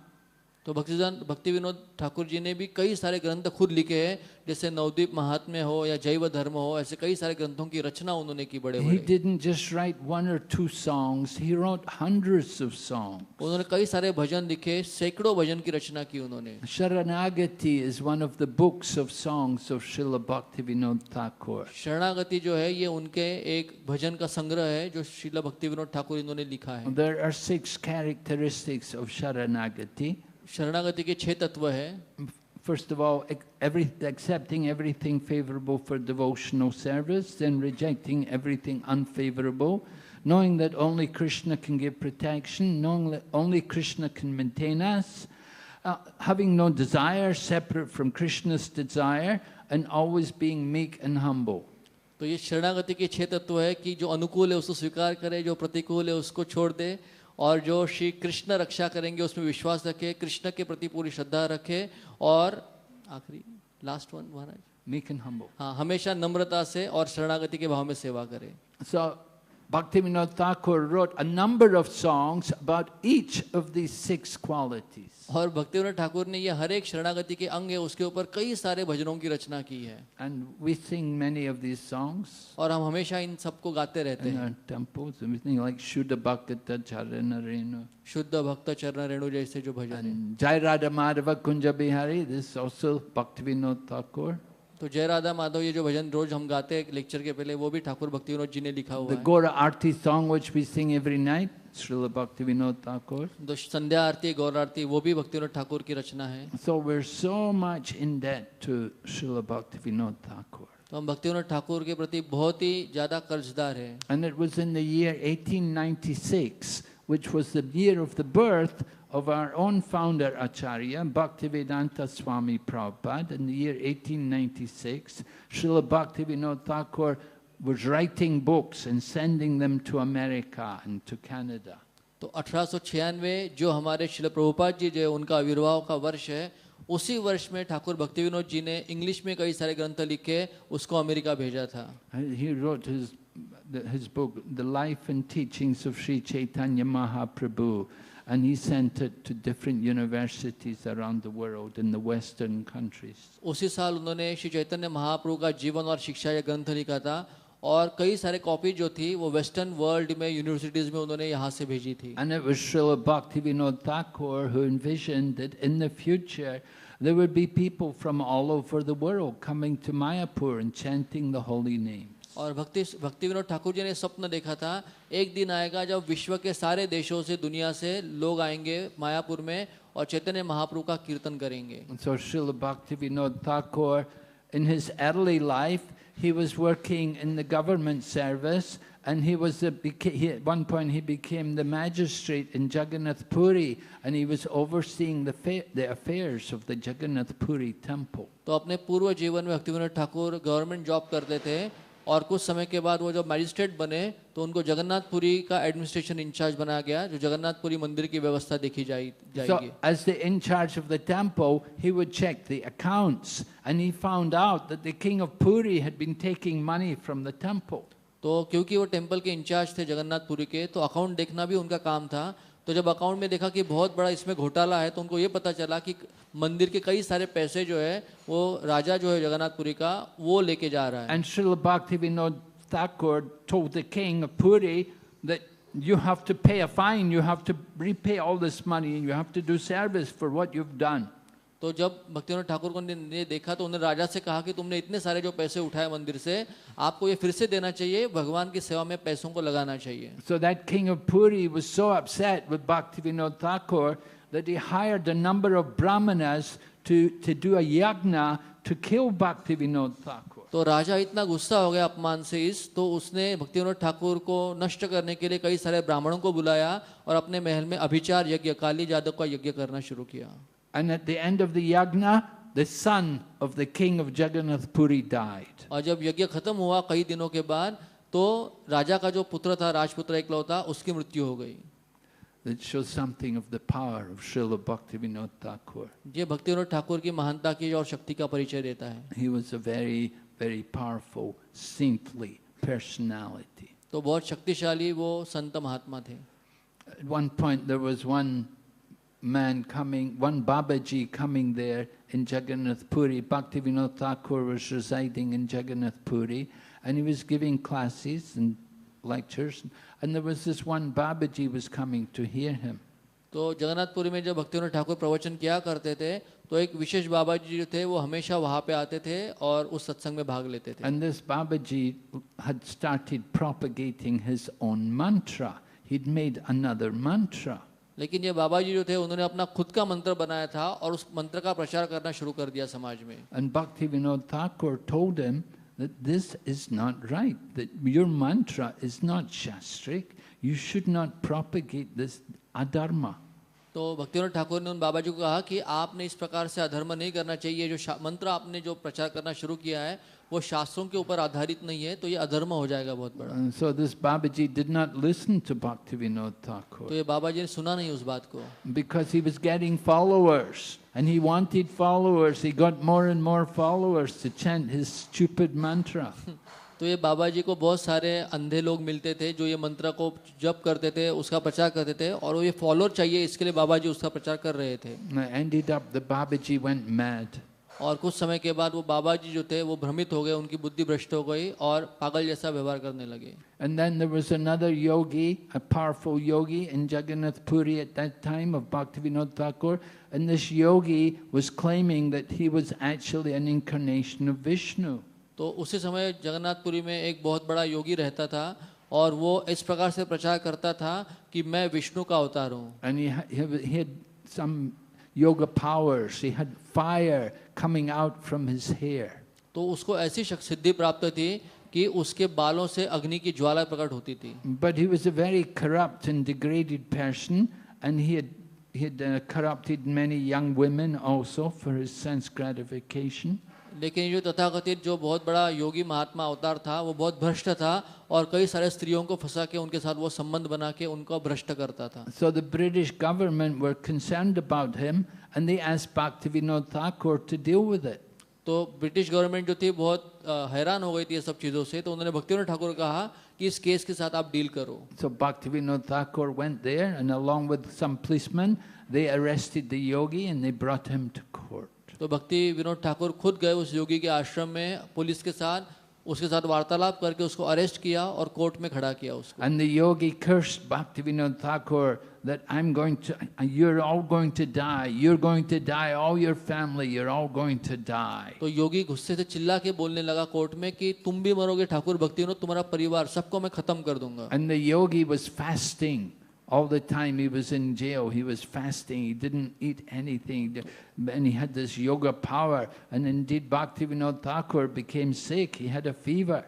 तो भक्ति विनोद ठाकुर जी ने भी कई सारे ग्रंथ खुद लिखे हैं, जैसे नवद्वीप महात्म्य हो या जैव धर्म हो, ऐसे कई सारे ग्रंथों की रचना उन्होंने की बड़े बड़े. He didn't just write one or two songs, he wrote hundreds of songs. उन्होंने कई सारे भजन लिखे, सैकड़ों भजन की रचना की उन्होंने. Sharanagati is one of the books of songs of Srila Bhaktivinoda Thakur. शरणागति जो है ये उनके एक भजन का संग्रह है जो श्रील भक्ति विनोद ठाकुर इन्होंने लिखा है. There are 6 characteristics of Sharanagati. शरणागति के 6 तत्व है. First of all, accepting everything favorable for devotional service, then rejecting everything unfavorable, knowing that only Krishna can give protection, knowing that only Krishna can maintain us, having no desire separate from Krishna's desire, and always being meek and humble. तो ये शरणागति के 6 तत्व है कि जो अनुकूल है उसको स्वीकार करे, जो प्रतिकूल है उसको छोड़ दे, और जो श्री कृष्ण रक्षा करेंगे उसमें विश्वास रखे, कृष्ण के प्रति पूरी श्रद्धा रखे, और आखिरी last one Maharaj, Meek and humble. हाँ, हमेशा नम्रता से और शरणागति के भाव में सेवा करे. So Bhaktivinoda Thakur wrote a number of songs about each of these 6 qualities. और भक्तिविनोद ठाकुर ने ये हर एक शरणागति के अंग है उसके ऊपर कई सारे भजनों की रचना की है. And we sing many of these songs. और हम हमेशा इन सबको गाते रहते In हैं. our temples, everything like Shuddha Bhakta Charana Renu. शुद्ध भक्त चरण रेणु जैसे जो भजन है. And Jai Radha Madhava Kunja Bihari, this is also Bhaktivinoda Thakur. तो जय राधा माधव ये जो भजन रोज हम गाते हैं लेक्चर के पहले, वो भी ठाकुर भक्तिविनोद जी ने लिखा हुआ The है. Gora Arti song which we sing every night, Srila Bhaktivinoda Thakur. तो संध्या आरती, गौर आरती, वो भी भक्तिविनोद ठाकुर की रचना है. So we're so much in debt to Srila Bhaktivinoda Thakur. तो हम भक्तिविनोद ठाकुर के प्रति बहुत ही ज्यादा कर्जदार हैं. And it was in the year 1896, which was the year of the birth of our own founder Acharya, Bhaktivedanta Swami Prabhupada. In the year 1896, Srila Bhaktivinoda Thakur was writing books and sending them to America and to Canada. तो 1896 जो हमारे श्रील प्रभुपाद जी जो है उनका आविर्भाव का वर्ष है, उसी वर्ष में ठाकुर भक्ति विनोद जी ने इंग्लिश में कई सारे ग्रंथ लिखे, उसको अमेरिका भेजा था। He wrote his book, The Life and Teachings of Sri Chaitanya Mahaprabhu, and he sent it to different universities around the world in the Western countries. उसी साल उन्होंने श्री चैतन्य महाप्रभु का जीवन और शिक्षा यह ग्रंथ लिखा था, और कई सारे कॉपी जो थी वो वेस्टर्न वर्ल्ड में यूनिवर्सिटीज में उन्होंने यहाँ से भेजी थी। And it was Srila Bhaktivinoda Thakur who envisioned that in the future there would be people from all over the world coming to Mayapur and chanting the holy names. और भक्ति विनोद ठाकुर जी ने स्वप्न देखा था, एक दिन आएगा जब विश्व के सारे देशों से, दुनिया से लोग आएंगे मायापुर में और चैतन्य महाप्रभु का कीर्तन करेंगे। And so Srila Bhaktivinoda Thakur, in his early life, he was working in the government service, and at one point he became the magistrate in Jagannath Puri, and he was overseeing the affairs of the Jagannath Puri temple. तो अपने पूर्व जीवन में भक्ति Vinod Thakur government job करते थे, और कुछ समय के बाद वो जब मैजिस्ट्रेट बने तो उनको जगन्नाथपुरी का एडमिनिस्ट्रेशन इंचार्ज बनाया गया, जो जगन्नाथपुरी मंदिर की व्यवस्था देखी जाएगी। So as the in charge of the temple, he would check the accounts, and he found out that the king of Puri had been taking money from the temple. तो क्योंकि वो टेम्पल के इंचार्ज थे जगन्नाथपुरी के, तो account देखना भी उनका काम था। तो जब अकाउंट में देखा कि बहुत बड़ा इसमें घोटाला है, तो उनको ये पता चला कि मंदिर के कई सारे पैसे जो है वो राजा जो है जगन्नाथपुरी का वो लेके जा रहा है। And Srila Bhaktivinoda Thakur told the king of Puri that you have to pay a fine, you have to repay all this money, and you have to do service for what you've done. तो जब भक्ति विनोद ठाकुर को ने देखा तो उन्होंने राजा से कहा कि तुमने इतने सारे जो पैसे उठाए मंदिर से, आपको ये फिर से देना चाहिए, भगवान की सेवा में पैसों को लगाना चाहिए। So that king of Puri was so upset with Bhaktivinoda Thakur that he hired a number of brahmanas to do a yagna to kill Bhaktivinoda Thakur. तो राजा इतना गुस्सा हो गया अपमान से तो उसने भक्ति विनोद ठाकुर को नष्ट करने के लिए कई सारे ब्राह्मणों को बुलाया और अपने महल में अभिचार यज्ञ, काली जादव का यज्ञ करना शुरू किया। And at the end of the yagna, the son of the king of Jagannath Puri died. और जब यज्ञ खत्म हुआ कई दिनों के बाद, तो राजा का जो पुत्र था, राजपुत्र इकलौता, उसकी मृत्यु हो गई। That shows something of the power of Srila Bhaktivinoda Thakur. ये भक्ति विनोद ठाकुर की महानता की और शक्ति का परिचय देता है। He was a very, very powerful, saintly personality. तो बहुत शक्तिशाली वो संत महात्मा थे। At one point there was one Babaji coming there in Jagannath Puri. Bhaktivinoda Thakur was residing in Jagannath Puri, and he was giving classes and lectures, and there was this one Babaji was coming to hear him. तो जगन्नाथपुरी में जब भक्ति विनोद ठाकुर प्रवचन किया करते थे, तो एक विशेष बाबा जी जो थे वो हमेशा वहाँ पे आते थे और उस सत्संग में भाग लेते थे। And this Babaji had started propagating his own mantra. He'd made another mantra. लेकिन ये बाबा जी जो थे उन्होंने अपना खुद का मंत्र बनाया था और उस मंत्र का प्रचार करना शुरू कर दिया समाज में। And Bhaktivinoda Thakur told him that this is not right, that your mantra is not shastric, you should not propagate this adharma. तो भक्ति विनोद ठाकुर ने उन बाबा जी को कहा कि आपने इस प्रकार से अधर्म नहीं करना चाहिए, जो मंत्र आपने जो प्रचार करना शुरू किया है वो शास्त्रों के ऊपर आधारित नहीं है, तो ये अधर्म हो जाएगा बहुत बड़ा। And so this Babaji did not listen to Bhaktivinoda Thakur. तो ये बाबा जी ने सुना नहीं उस बात को, Because he was getting followers, and he wanted followers. He got more and more followers to chant his stupid mantra. तो ये बाबा जी को बहुत सारे अंधे लोग मिलते थे जो ये मंत्र को जप करते थे, उसका प्रचार करते थे, और वो ये फॉलोअर चाहिए, इसके लिए बाबा जी उसका प्रचार कर रहे थे। Ended up the Babaji went mad. और कुछ समय के बाद वो बाबा जी जो थे वो भ्रमित हो गए, उनकी बुद्धि भ्रष्ट हो गई और पागल जैसा व्यवहार करने लगे। And then there was another yogi, a powerful yogi in Jagannath Puri at that time of Bhaktivinoda Thakur, and this yogi was claiming that he was actually an incarnation of Vishnu. तो उसी समय जगन्नाथपुरी में एक बहुत बड़ा योगी रहता था और वो इस प्रकार से प्रचार करता था कि मैं विष्णु का अवतार हूँ। And he had some yoga powers. He had fire coming out from his hair. तो उसको ऐसी सिद्धि प्राप्त थी कि उसके बालों से अग्नि की ज्वाला प्रकट होती थी। But he was a very corrupt and degraded person, and he had corrupted many young women also for his sense gratification. लेकिन ये जो तथाकथित जो बहुत बड़ा योगी महात्मा अवतार था वो बहुत भ्रष्ट था और कई सारे स्त्रियों को फंसा के उनके साथ वो संबंध बना के उनको भ्रष्ट करता था. So the British government were concerned about him and they asked Bhaktivinoda Thakur to deal with it. तो ब्रिटिश गवर्नमेंट जो थी बहुत हैरान हो गई थी ये सब चीज़ों से, तो उन्होंने भक्तिविनोद ठाकुर को कहा कि इस केस के साथ आप डील करो. So Bhaktivinoda Thakur went there and along with some policemen they arrested the yogi and they brought him to court. तो भक्ति विनोद ठाकुर खुद गए उस योगी के आश्रम में पुलिस के साथ, उसके साथ वार्तालाप करके उसको अरेस्ट किया और कोर्ट में खड़ा किया उसको. And the yogi cursed Bhaktivinoda Thakur that you're all going to die, you're going to die, all your family, you're all going to die. तो योगी गुस्से से चिल्ला के बोलने लगा कोर्ट में कि तुम भी मरोगे ठाकुर भक्तिविनोद, तुम्हारा परिवार सबको मैं खत्म कर दूंगा. And the yogi was fasting. All the time he was in jail, he was fasting, he didn't eat anything, and he had this yoga power. And indeed Bhaktivinoda Thakur became sick, he had a fever.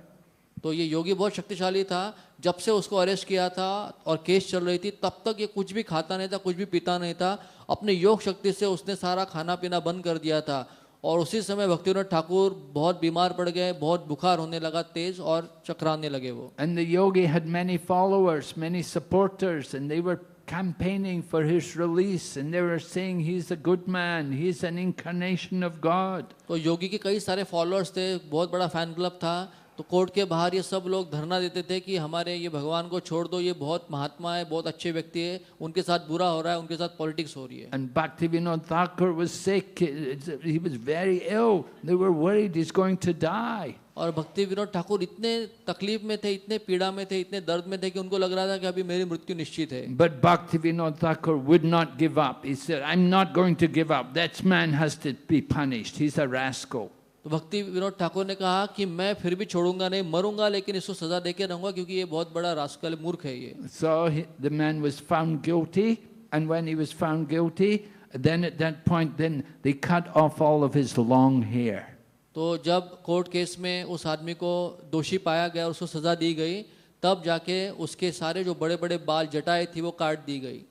तो ये योगी बहुत शक्तिशाली था. जब से उसको arrest किया था और केस चल रही थी तब तक ये कुछ भी खाता नहीं था, कुछ भी पीता नहीं था. अपने योग शक्ति से उसने सारा खाना पीना बंद कर दिया था. और उसी समय भक्तिविनोद ठाकुर बहुत बीमार पड़ गए, बहुत बुखार होने लगा तेज और चकराने लगे वो. And the yogi had many followers, many supporters, and they were campaigning for his release, and they were saying he's a good man, he's an incarnation of God. तो योगी के कई सारे फॉलोअर्स थे, बहुत बड़ा फैन क्लब था. तो court के बाहर ये सब लोग धरना देते थे कि हमारे ये भगवान को छोड़ दो, ये बहुत महात्मा है, बहुत अच्छे व्यक्ति है, उनके साथ बुरा हो रहा है, उनके साथ पॉलिटिक्स हो रही है. And Bhaktivinoda Thakur was sick, he was very ill, they were worried he's going to die. और भक्ति विनोद ठाकुर इतने तकलीफ में थे, इतने पीड़ा में थे, इतने दर्द में थे कि उनको लग रहा था कि अभी मेरी मृत्यु निश्चित है. But Bhaktivinoda Thakur would not give up. He said, I'm not going to give up. That man has to be punished. He's a rascal. तो भक्ति विनोद ठाकुर ने कहा कि मैं फिर भी छोड़ूंगा नहीं, मरूंगा लेकिन इसको सजा देके रहूंगा क्योंकि ये बहुत बड़ा रास्कल मूर्ख है ये. So the man was found guilty, and when he was found guilty, then at that point then they cut off all of his long hair. तो जब कोर्ट केस में उस आदमी को दोषी पाया गया, उसको सजा दी गई, तब जाके उसके सारे जो बड़े बड़े बाल जटाएं थी वो काट दी गई.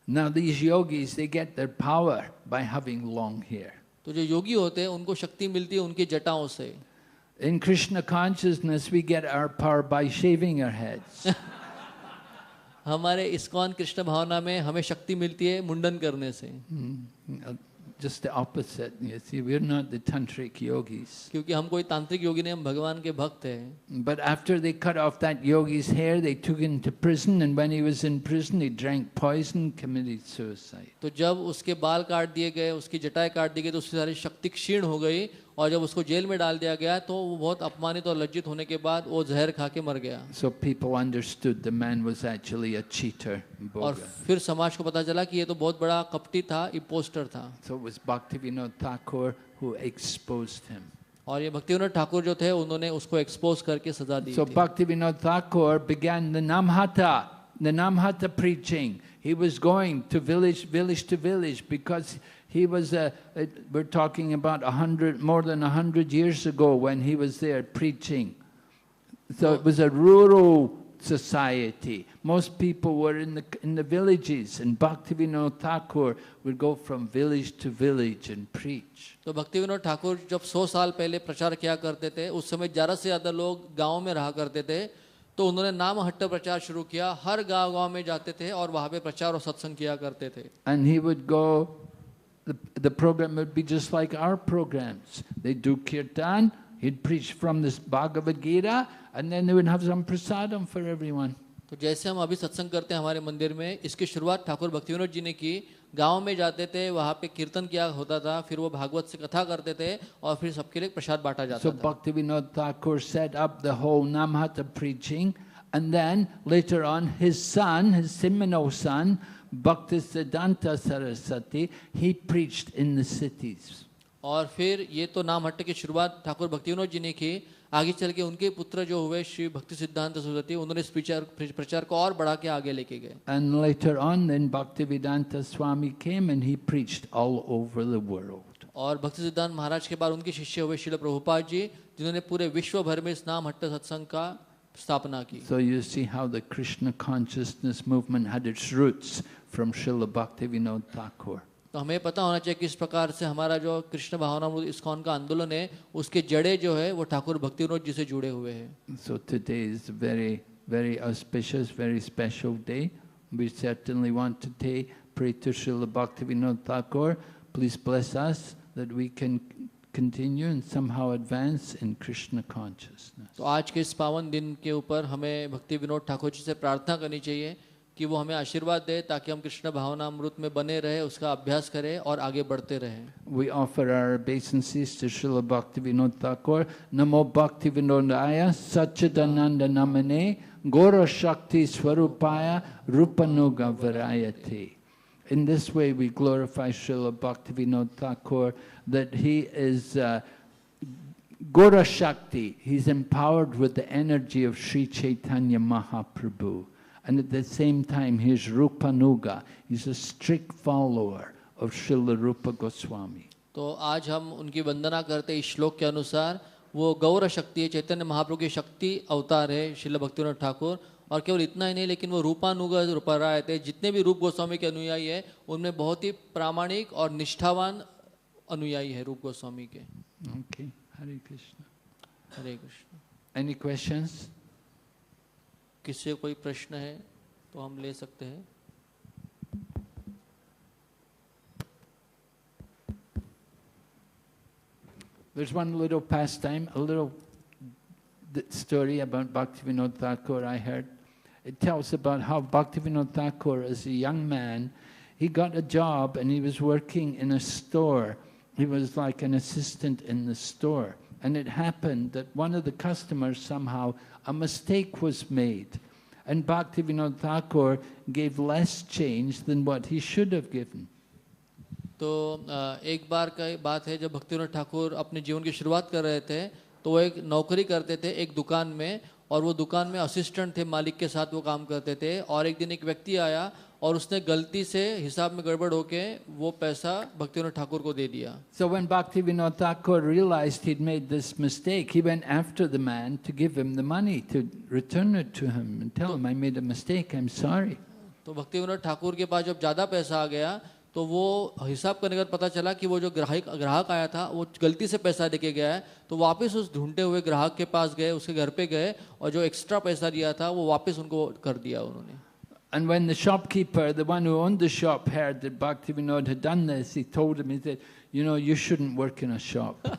Now these yogis, they get their power by having long hair. तो जो योगी होते हैं उनको शक्ति मिलती है उनकी जटाओं से. In Krishna consciousness, we get our power by shaving our heads. हमारे इस्कॉन कृष्ण भावना में हमें शक्ति मिलती है मुंडन करने से. Just the opposite. You see, we're not the tantric yogis. क्योंकि हम कोई तांत्रिक योगी नहीं, हम भगवान के भक्त हैं. But after they cut off that yogi's hair, they took him to prison, and when he was in prison, he drank poison, committed suicide. तो जब उसके बाल काट दिए गए, उसकी जटाएं काट दी गई, तो उसकी सारी शक्ति क्षीण हो गई, और जब उसको जेल में डाल दिया गया तो वो बहुत अपमानित और लज्जित होने के बाद वो जहर खा के मर गया. So people understood the man was actually a cheater. और फिर समाज को पता चला कि ये तो बहुत बड़ा कपटी था, इम्पोस्टर था. So it was Bhaktivinoda Thakur who exposed him. और ये भक्तिविनोद ठाकुर जो थे उन्होंने उसको एक्सपोज करके सजा दी. So Bhaktivinoda Thakur began the Namhata preaching. He was going to village to village because he was we're talking about more than 100 years ago when he was there preaching. So it was a rural society. Most people were in the villages, and Bhaktivinoda Thakur would go from village to village and preach. तो भक्तिविनोद ठाकुर जब 100 साल पहले प्रचार किया करते थे, उस समय ज़्यादा से ज़्यादा लोग गाँव में रहा करते थे, तो उन्होंने नाम हट्ट प्रचार शुरू किया. हर गांव में जाते थे और वहाँ पे प्रचार और सत्संग किया करते थे. And he would go, the program would be just like our programs. They'd do kirtan, he'd preach from this Bhagavad Gita, and then they would have some prasadam for everyone. तो जैसे हम अभी सत्संग करते हैं हमारे मंदिर में, इसकी शुरुआत ठाकुर भक्तिविनोद जी ने की. गांव में जाते थे, वहाँ पे कीर्तन किया होता था, फिर वो भागवत से कथा करते थे और फिर सबके लिए प्रसाद बांटा जाता था. So Bhaktivinoda Thakur set up the whole Namhata preaching, and then later on his son, his seminal son, Bhaktisiddhanta Saraswati, he preached in the cities. और फिर ये तो नाम हट्ट की शुरुआत ठाकुर भक्तिविनोद जी ने की. आगे चल के उनके पुत्र जो हुए श्री भक्ति सिद्धांत सरस्वती, उन्होंने इस प्रचार को और बढ़ा के आगे लेके गए. And later on then Bhaktivedanta Swami came and he preached all over the world. और भक्ति सिद्धांत महाराज के बाद उनके शिष्य हुए श्रील प्रभुपाद जी, जिन्होंने पूरे विश्व भर में इस नाम हट्ट सत्संग का स्थापना की. So you see how the Krishna consciousness movement had its roots from Srila Bhaktivinoda Thakur. तो हमें पता होना चाहिए किस प्रकार से हमारा जो कृष्ण भावनामृत इस्कॉन का आंदोलन है उसके जड़े जो है वो ठाकुर भक्ति विनोद जी से जुड़े हुए हैं. So today is a very, very auspicious, very special day. We certainly want to pray to Srila Bhaktivinoda Thakur. Please bless us that we can continue and somehow advance in Krishna consciousness. तो आज के इस पावन दिन के ऊपर हमें भक्ति विनोद ठाकुर जी से प्रार्थना करनी चाहिए कि वो हमें आशीर्वाद दे ताकि हम कृष्ण भावना अमृत में बने रहे, उसका अभ्यास करें और आगे बढ़ते रहें. We offer our obeisances to Srila Bhaktivinoda Thakur. Namo Bhaktivinodaya Satchidananda Namane Gora Shakti Swarupaya Rupanuga Varayati. In this way we glorify Srila Bhaktivinoda Thakur that he is Gora Shakti. He's empowered with the energy of Sri Chaitanya Mahaprabhu. And at the same time, he is Rupanuga. He's a strict follower of Srila Rupa Goswami. तो आज हम उनकी वंदना करते इस श्लोक के अनुसार वो गौर शक्ति है, चैतन्य महाप्रभु की शक्ति अवतार है श्रील भक्तिविनोद ठाकुर. और केवल इतना ही नहीं लेकिन वो रूपानुगा रूपाराय थे. जितने भी रूप गोस्वामी के अनुयायी है उनमें बहुत ही प्रामाणिक और निष्ठावान अनुयायी है रूप गोस्वामी के. Okay, Hare Krishna. हरे कृष्ण. Any questions? किसी कोई प्रश्न है तो हम ले सकते हैं. There's one little pastime, a little story about Bhaktivinoda Thakur I heard. It tells about how Bhaktivinoda Thakur, as a young man, he got a job and he was working in a store. He was like an assistant in the store. And it happened that one of the customers somehow, a mistake was made. And Bhaktivinoda Thakur gave less change than what he should have given. तो एक बार का बात है जब भक्तिविनोद ठाकुर अपने जीवन की शुरुआत कर रहे थे तो वो एक नौकरी करते थे एक दुकान में और वो दुकान में असिस्टेंट थे, मालिक के साथ वो काम करते थे. और एक दिन एक व्यक्ति आया और उसने गलती से हिसाब में गड़बड़ होके वो पैसा भक्तिविनोद ठाकुर को दे दिया. So when Bhaktivinoda Thakur realized he'd made this mistake, he went after the man to give him the money, to return it to him and tell him, I made a mistake, I'm sorry. तो भक्तिविनोद ठाकुर के पास जब ज़्यादा पैसा आ गया तो वो हिसाब करने के बाद पता चला कि वो जो ग्राहक आया था वो गलती से पैसा देके गया है. तो वापस उस ढूंढते हुए ग्राहक के पास गए, उसके घर पे गए और जो एक्स्ट्रा पैसा दिया था वो वापस उनको कर दिया उन्होंने. And when the shopkeeper, the one who owned the shop, heard that Bhaktivinoda had done this, he told him, he said, you know, you shouldn't work in a shop.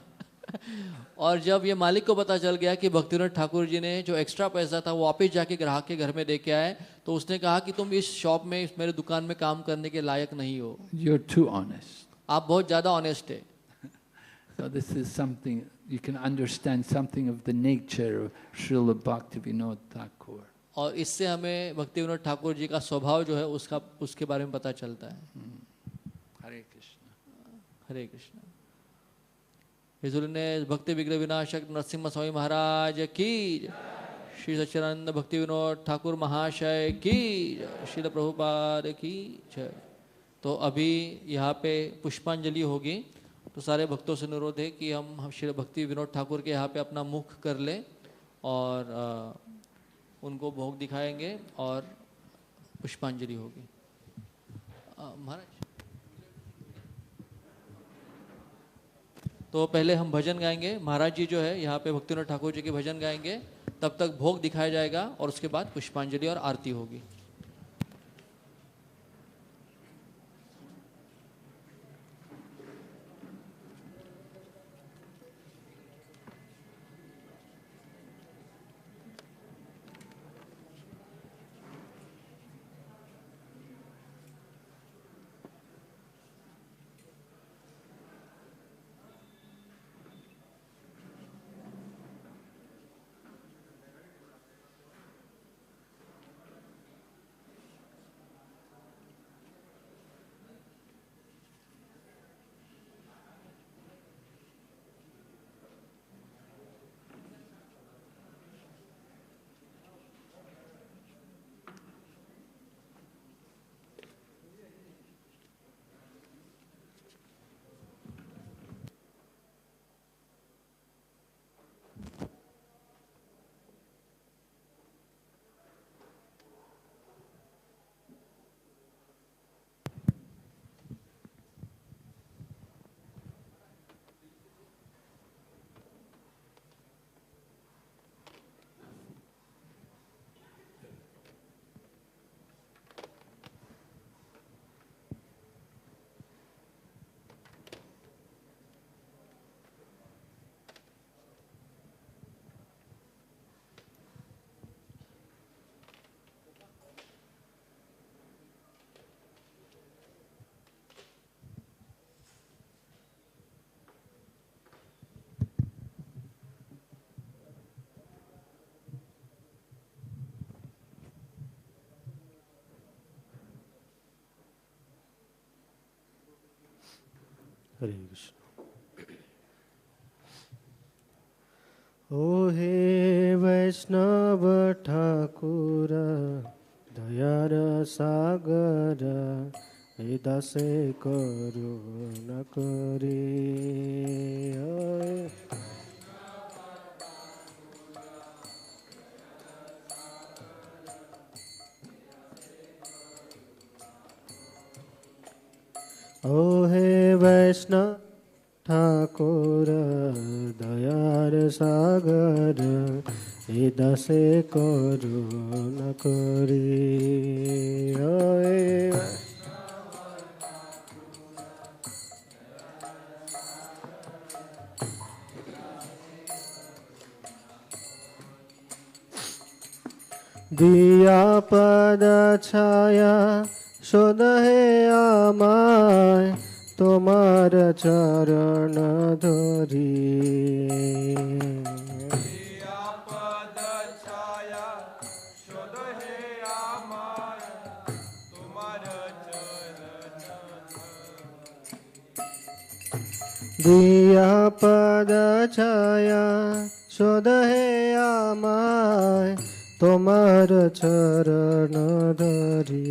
और जब ये मालिक को पता चल गया कि भक्तिविनोद ठाकुर जी ने जो एक्स्ट्रा पैसा था वो वापस जाके ग्राहक के घर में दे के आए तो उसने कहा कि तुम इस शॉप में, इस मेरे दुकान में काम करने के लायक नहीं हो. You're too honest. आप बहुत ज़्यादा ऑनेस्ट है. So this is something, you can understand something of the nature of Srila Bhaktivinoda Thakur. और इससे हमें भक्तिविनोद ठाकुर जी का स्वभाव जो है उसके बारे में पता चलता है. Hare Krishna. हरे कृष्ण. His Holiness भक्ति विग्रह विनाशक नरसिम्हा स्वामी महाराज की, श्री सच्चिदानंद भक्ति विनोद ठाकुर महाशय की, श्रील प्रभुपाद की जय. तो अभी यहाँ पे पुष्पांजलि होगी. तो सारे भक्तों से अनुरोध है कि हम श्री भक्ति विनोद ठाकुर के यहाँ पे अपना मुख कर लें और उनको भोग दिखाएंगे और पुष्पांजलि होगी. महाराज तो पहले हम भजन गाएंगे. महाराज जी जो है यहाँ पे भक्तिविनोद ठाकुर जी के भजन गाएंगे, तब तक भोग दिखाया जाएगा और उसके बाद पुष्पांजलि और आरती होगी. हरे कृष्ण। ओ हे वैष्णव ठाकुर दयार सागर, हे दासे करो न करे। ओ हे वैष्णव ठाकुर दयार सागर, हे दासे करो न करे। दिया पद छाया शोध हे आमाय, তোমার চরণ ধরি। দিয়া পদ ছায়া শোধ হে আমায়, তোমার চরণ দিয়া পদ ছায়া শোধ হে আমায়, তোমার চরণ ধরি।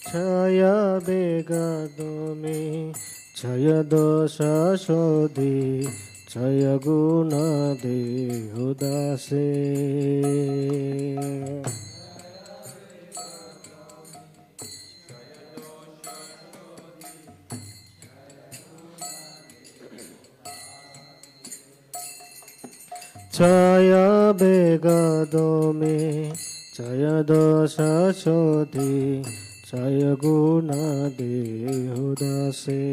छाया बेगदमे छय दोष शोधि, छय गुण देहु दासे। छय बेगदमे छय दोष शोधि, छय गुण देहु दासे।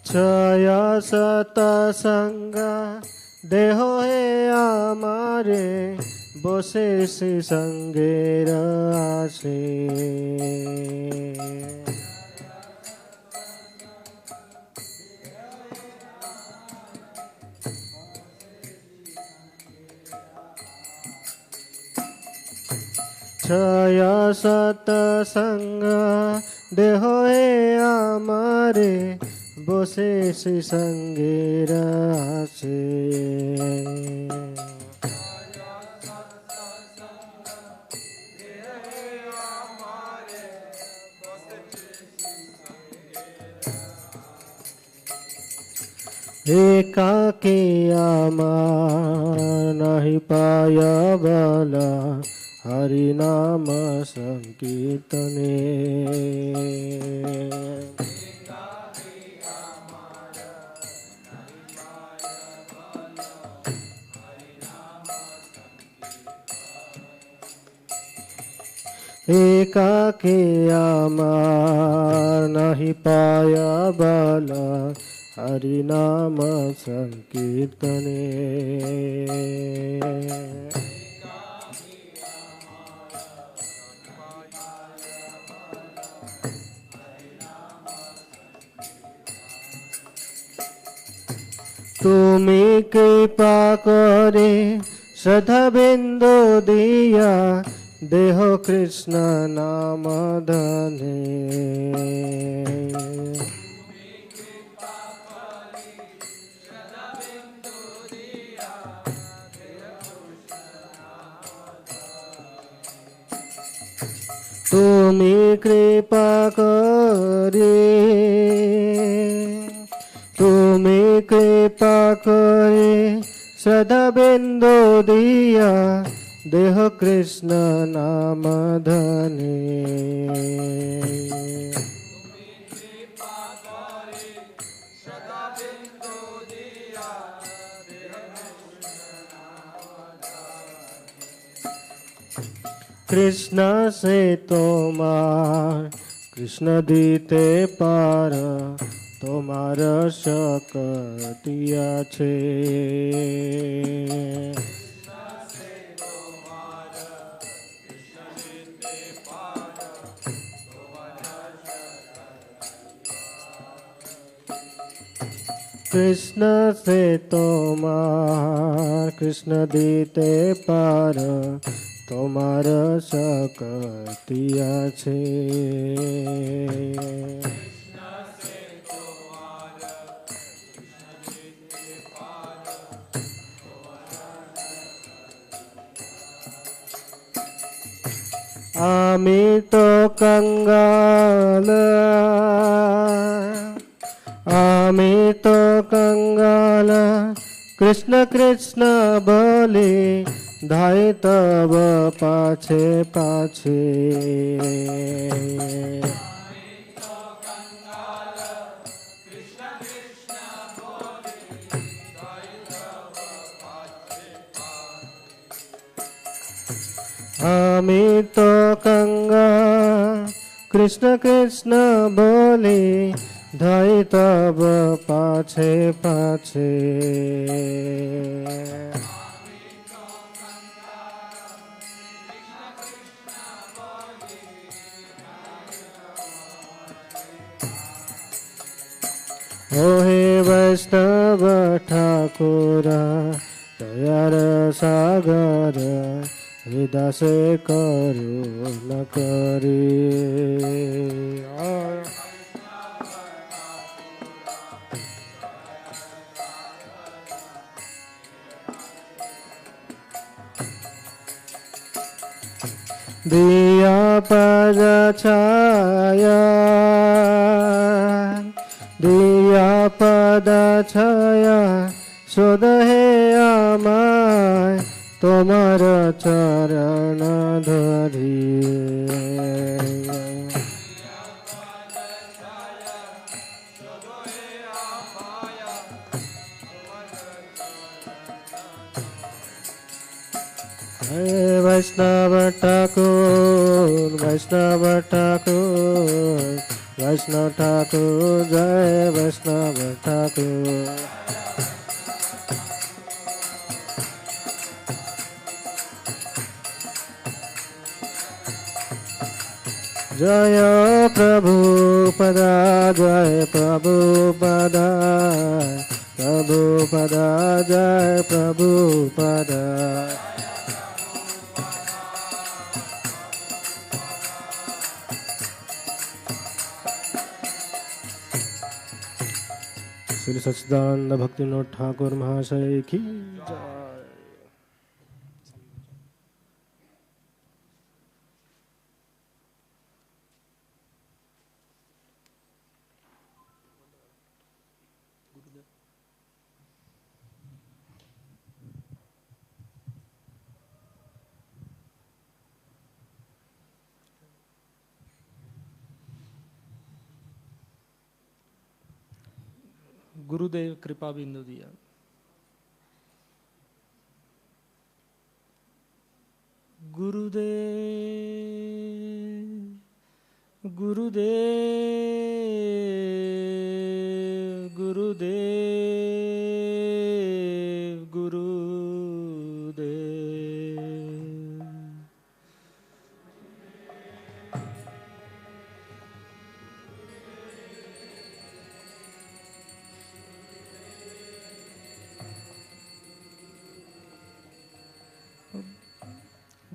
छय सतसंग देह हे आमारे, बसे श्री संगेर आसे। छय सतसंग देह हे आमारे, बसे श्री संगेर आसे। एकाकी आमार नहीं पाय बला, हरि नाम संकीर्तने। एकाकी आमार नहीं पाय बला, हरि नाम संकीर्तने। তুমি কৃপা করে শ্রদ্ধা বিন্দু দিয়া, দেহ কৃষ্ণ নাম ধনে। তুমি কৃপা করে, তুমি কৃপা করে সদা বিন্দু দিয়া, দেহ কৃষ্ণ নাম ধনে। কৃষ্ণ সে তোমার কৃষ্ণ দিতে পার, તમારા શકતિયા છે. કૃષ્ણ સે તોમાર કૃષ્ણ દીતે પાર તમારા શકતિયા છે. আমি তো કંગાલ আমি তো કંગાલ કૃષ્ણ કૃષ્ણ બોલે ધાય તબ પાછે પાછે. আমি তো કંગાલ કૃષ્ણ કૃષ્ણ બોલે ધાય તબ પાછે પાછે. ઓ હે વૈષ્ણવ ઠાકોર દયાર સાગર વિદાસે કરું ન કરી. દિયા પદ છાયા દિયા પદ છાયા શોધ હે અમાય তোমার চরণ ধরি. વૈષ્ણવ ઠાકોર વૈષ્ણવ ઠાકોર વૈષ્ણવ ઠાકોર જય વૈષ્ણવ ઠાકોર. જય પ્રભુપદા જય પ્રભુપદા પ્રભુપદા જય પ્રભુપદા. શ્રી સચ્ચિદાનંદ ભક્તિવિનોદ ઠાકોર મહાશય की जय. गुरुदेव कृपा बिंदु दिया. गुरुदेव गुरुदेव गुरुदेव गुरुदेव.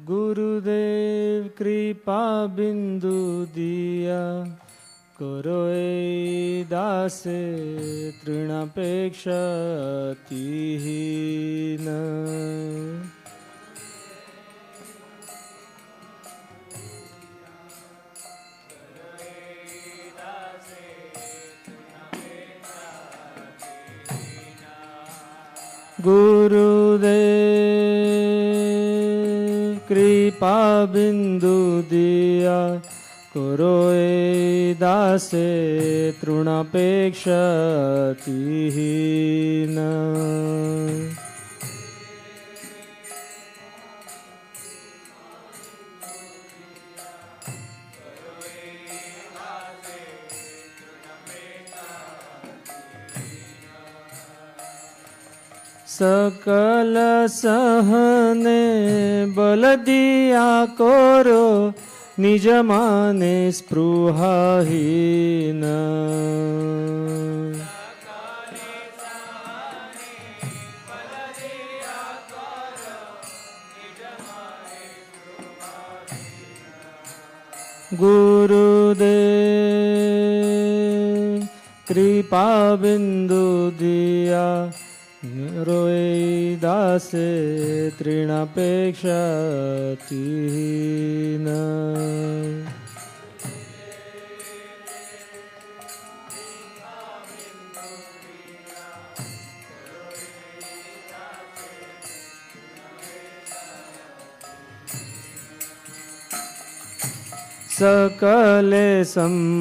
गुरुदेव कृपा बिंदु दिया करो ए दासे तृणापेक्षातिहीन. गुरुदेव कृपा बिंदु दिया करो ए दासे तृणापेक्षातिहीन. सकल सहने बल दिया करो निज माने स्पृहाहीन गुरुदेव कृपा बिंदु दिया रोए दासे तृणापेक्षा तीन सकले सम्मा